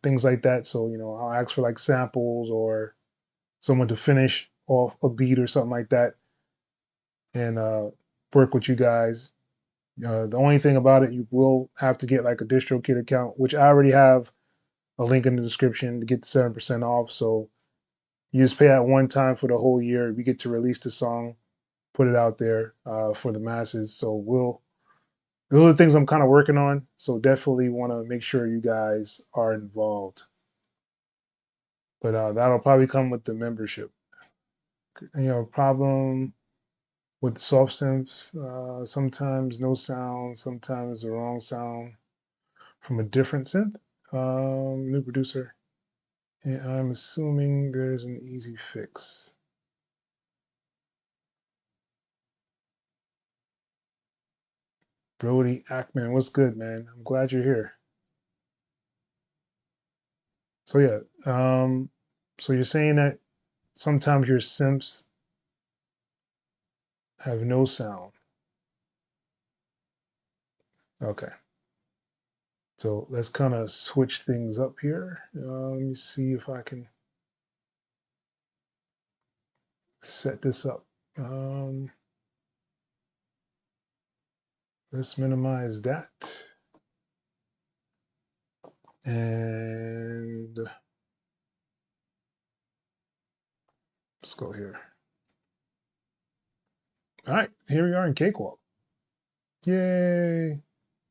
things like that. So, I'll ask for like samples or someone to finish off a beat or something like that and work with you guys. The only thing about it, you will have to get like a DistroKid account, which I already have a link in the description to get 7% off. So you just pay at one time for the whole year. We get to release the song, put it out there for the masses. So those are the things I'm kind of working on. So definitely want to make sure you guys are involved. But that'll probably come with the membership. Problem with the soft synths, sometimes no sound, sometimes the wrong sound from a different synth. New producer. And I'm assuming there's an easy fix. Brody Ackman, what's good, man? I'm glad you're here. So yeah, so you're saying that sometimes your synths have no sound. Okay. So let's kind of switch things up here. Let me see if I can set this up. Let's minimize that. And let's go here. All right, here we are in Cakewalk. Yay.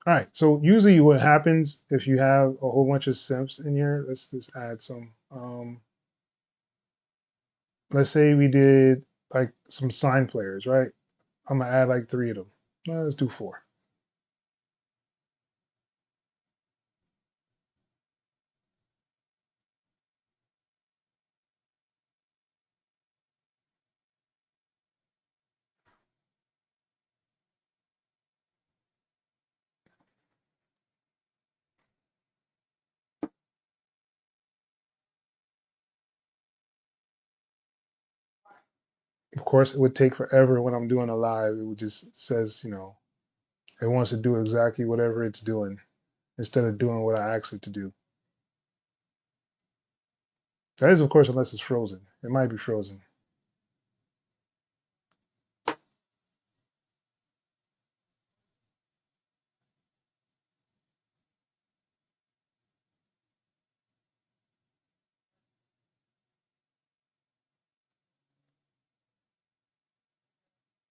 All right, so usually what happens if you have a whole bunch of synths in here, let's just add some. Let's say we did like some sign players, right? I'm gonna add like 3 of them. Let's do 4. Of course, it would take forever when I'm doing a live. It would just says, it wants to do exactly whatever it's doing instead of doing what I asked it to do. That is, of course, unless it's frozen. It might be frozen.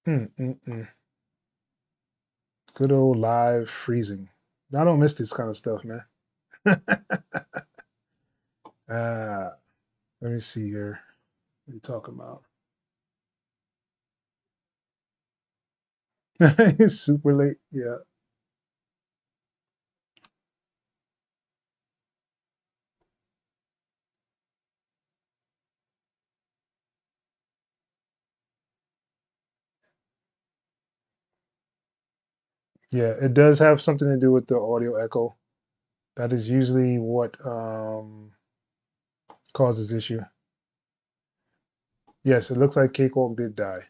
Mm-mm-mm. Good old live freezing. I don't miss this kind of stuff, man. Let me see here. What are you talking about? It's super late. Yeah. Yeah, it does have something to do with the audio echo. That is usually what causes issue. Yes, it looks like Cakewalk did die.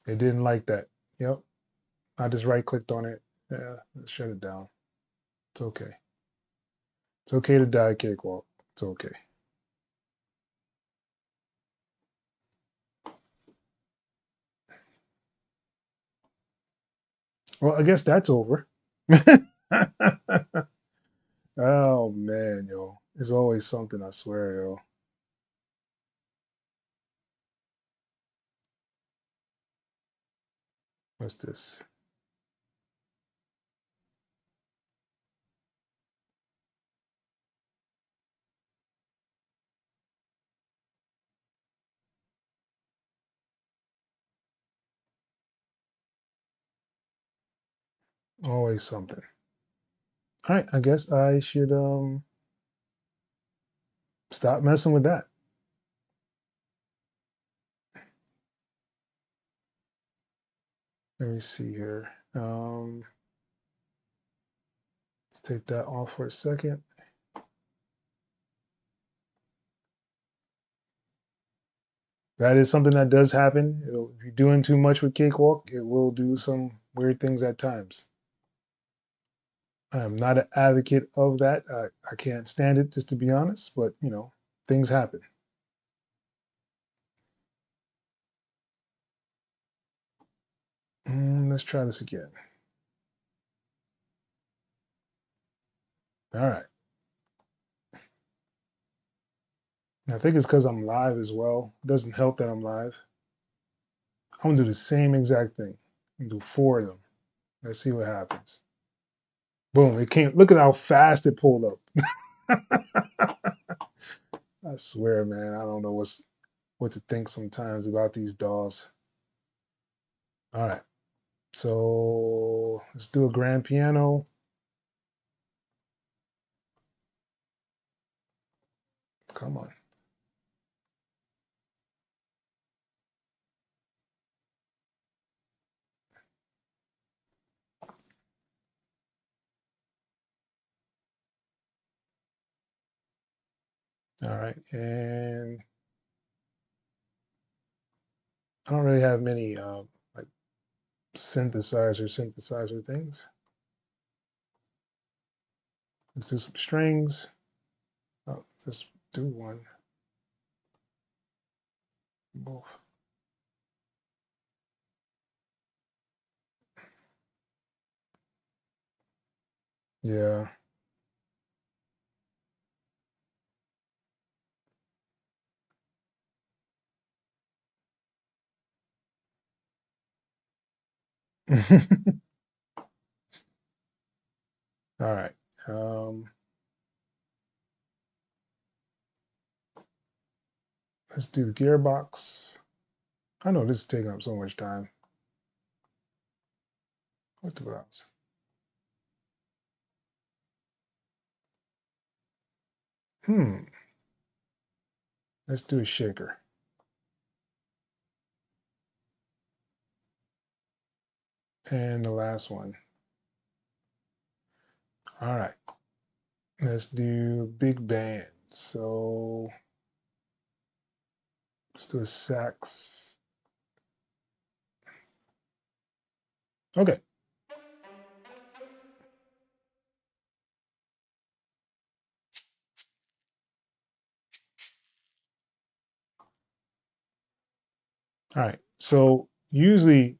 It didn't like that. Yep. I just right clicked on it. Yeah, let's shut it down. It's okay. It's okay to die, Cakewalk. It's okay. Well, I guess that's over. Oh man, yo. It's always something, I swear, yo. What's this? Always something. All right, I guess I should stop messing with that. Let me see here. Let's take that off for a second. That is something that does happen. If you're doing too much with Cakewalk, it will do some weird things at times. I am not an advocate of that. I can't stand it, just to be honest, but you know, things happen. Let's try this again. All right. I think it's because I'm live as well. It doesn't help that I'm live. I'm gonna do the same exact thing. I'm gonna do 4 of them. Let's see what happens. Boom, it came. Look at how fast it pulled up. I swear, man, I don't know what to think sometimes about these DAWs. All right, so let's do a grand piano. Come on. All right, and I don't really have many like synthesizer things. Let's do some strings. Oh, just do one. Both. Yeah. All right. Let's do gearbox. I know this is taking up so much time. What the else? Let's do a shaker. And the last one. All right. Let's do big band. So let's do a sax. Okay. All right. So usually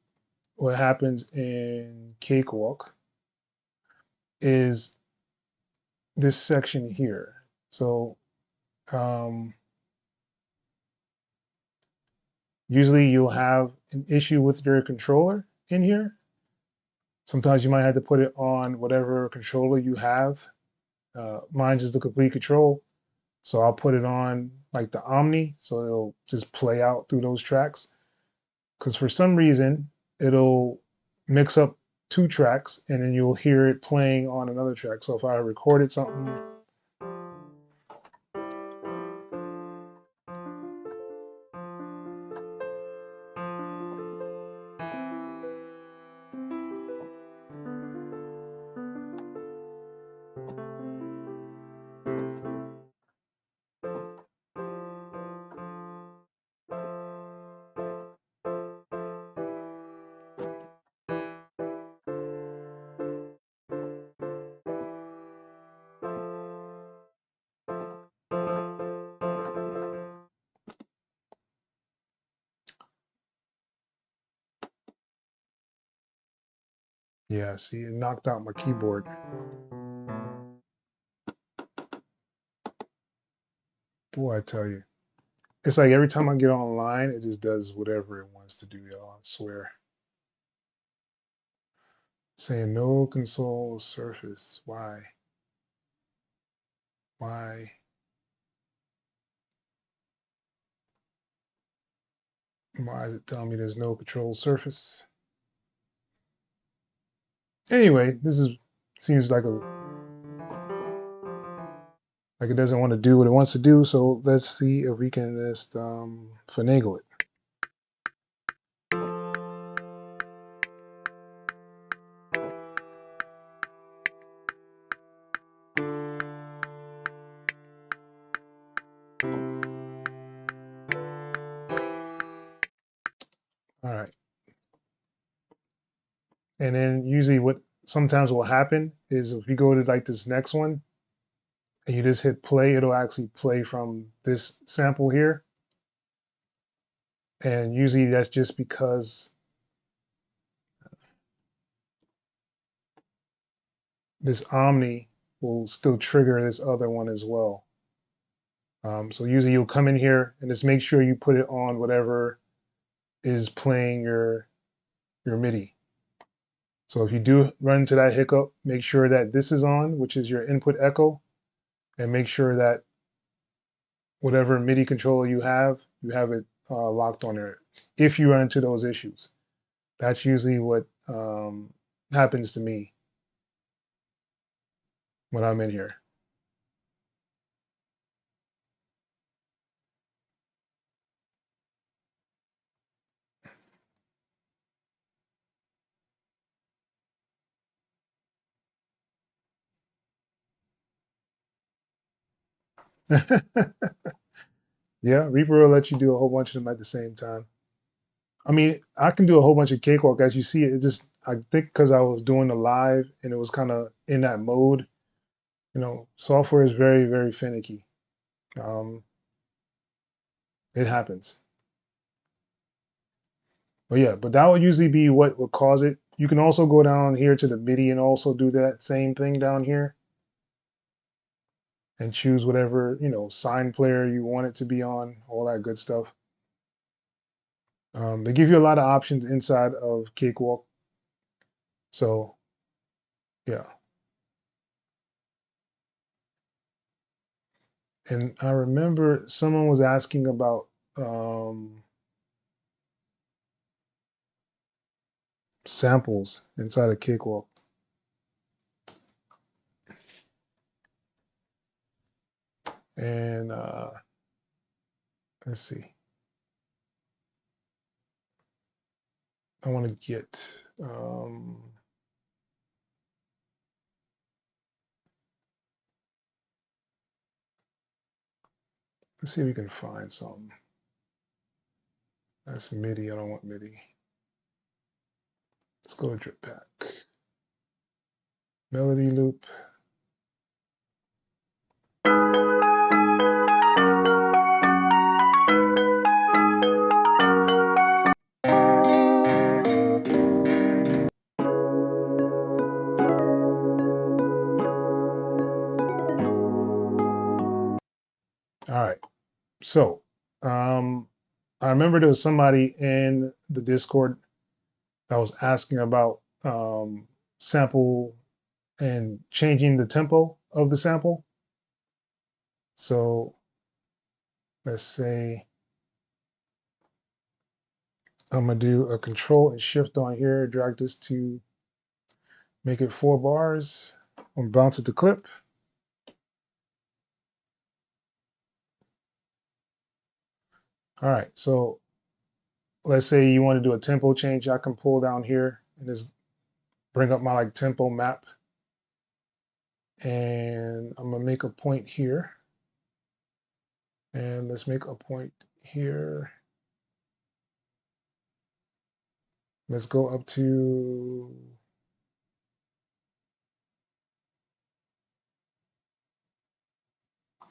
what happens in Cakewalk is this section here. So usually you'll have an issue with your controller in here. Sometimes you might have to put it on whatever controller you have. Mine's is the complete control. So I'll put it on like the Omni, so it'll just play out through those tracks. Because for some reason, it'll mix up two tracks and then you'll hear it playing on another track. So if I recorded something, yeah, see, it knocked out my keyboard. Boy, I tell you. It's like every time I get online, it just does whatever it wants to do, y'all. I swear. Saying no console surface. Why? Why? Why is it telling me there's no control surface? Anyway, this is seems like it doesn't want to do what it wants to do. So let's see if we can just finagle it. All right. And then usually what sometimes will happen is if you go to like this next one and you just hit play, it'll actually play from this sample here. And usually that's just because this Omni will still trigger this other one as well. So usually you'll come in here and just make sure you put it on whatever is playing your MIDI. So if you do run into that hiccup, make sure that this is on, which is your input echo, and make sure that whatever MIDI controller you have it locked on there. If you run into those issues, that's usually what happens to me when I'm in here. Yeah, Reaper will let you do a whole bunch of them at the same time. I mean, I can do a whole bunch of cakewalk as you see it. It just, I think because I was doing the live and it was kind of in that mode, you know, software is very, very finicky. It happens. But yeah, but that would usually be what would cause it. You can also go down here to the MIDI and also do that same thing down here and choose whatever, you know, sign player you want it to be on, all that good stuff. They give you a lot of options inside of Cakewalk. So, yeah. And I remember someone was asking about samples inside of Cakewalk. And let's see. I want to get let's see if we can find something. That's MIDI. I don't want MIDI. Let's go to Drip Pack. Melody loop. All right. So I remember there was somebody in the Discord that was asking about sample and changing the tempo of the sample. So let's say I'm gonna do a control and shift on here, drag this to make it 4 bars. I'm gonna bounce it to clip. All right, so let's say you want to do a tempo change. I can pull down here and just bring up my like tempo map. And I'm gonna make a point here. And let's make a point here. Let's go up to,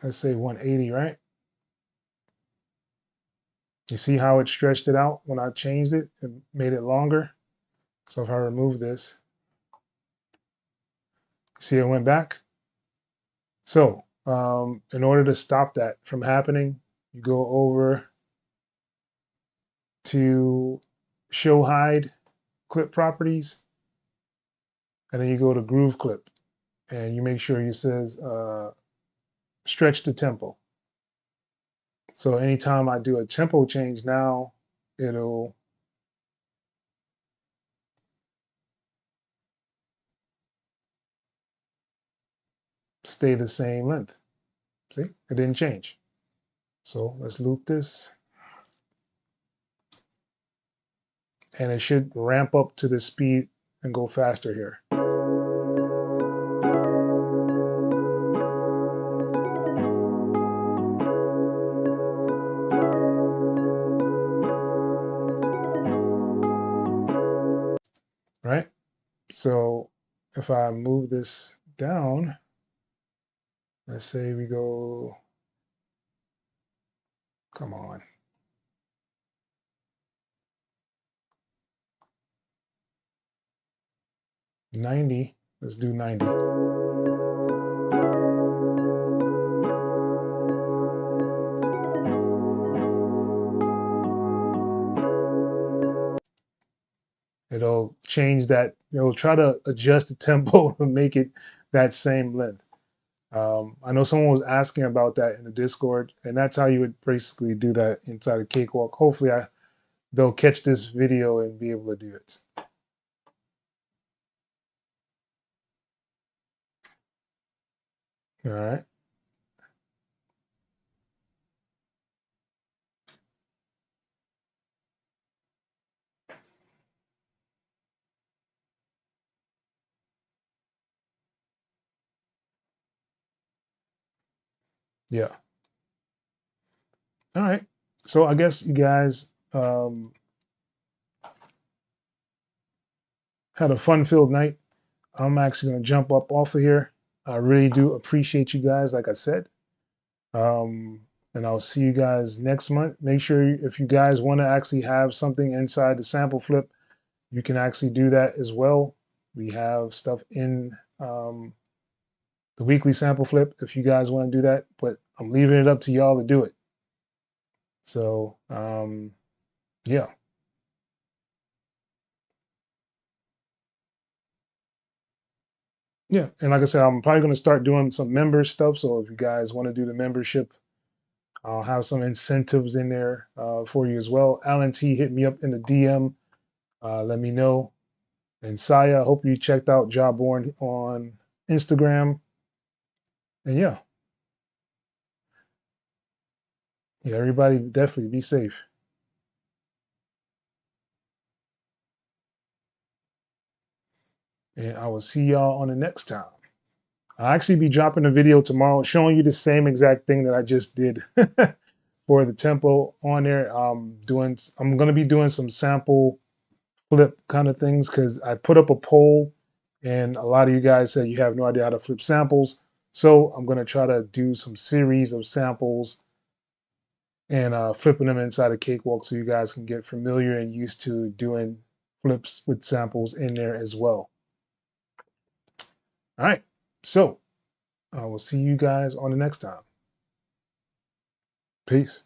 let's say 180, right? You see how it stretched it out when I changed it and made it longer? So if I remove this, see it went back? So in order to stop that from happening, you go over to show hide clip properties, and then you go to groove clip, and you make sure it says stretch the tempo. So anytime I do a tempo change now, it'll stay the same length. See, it didn't change. So let's loop this. And it should ramp up to the speed and go faster here. Right? So if I move this down, let's say we go, come on. $90, let's do 90. It'll change that, it'll try to adjust the tempo to make it that same length. I know someone was asking about that in the Discord, and that's how you would basically do that inside a cakewalk. Hopefully they'll catch this video and be able to do it. All right. Yeah. All right. So I guess you guys had a fun-filled night. I'm actually going to jump up off of here. I really do appreciate you guys, like I said. And I'll see you guys next month. Make sure if you guys want to actually have something inside the sample flip, you can actually do that as well. We have stuff in the weekly sample flip if you guys want to do that, but I'm leaving it up to y'all to do it. So, yeah. Yeah, and like I said, I'm probably going to start doing some member stuff. So if you guys want to do the membership, I'll have some incentives in there for you as well. Alan T, hit me up in the DM. Let me know. And Saya, I hope you checked out Jawborn on Instagram. And yeah, everybody definitely be safe. And I will see y'all on the next time. I'll actually be dropping a video tomorrow showing you the same exact thing that I just did for the tempo on there. I'm going to be doing some sample flip kind of things because I put up a poll and a lot of you guys said you have no idea how to flip samples. So I'm going to try to do some series of samples and flipping them inside a cakewalk so you guys can get familiar and used to doing flips with samples in there as well. All right, so I will see you guys on the next time. Peace.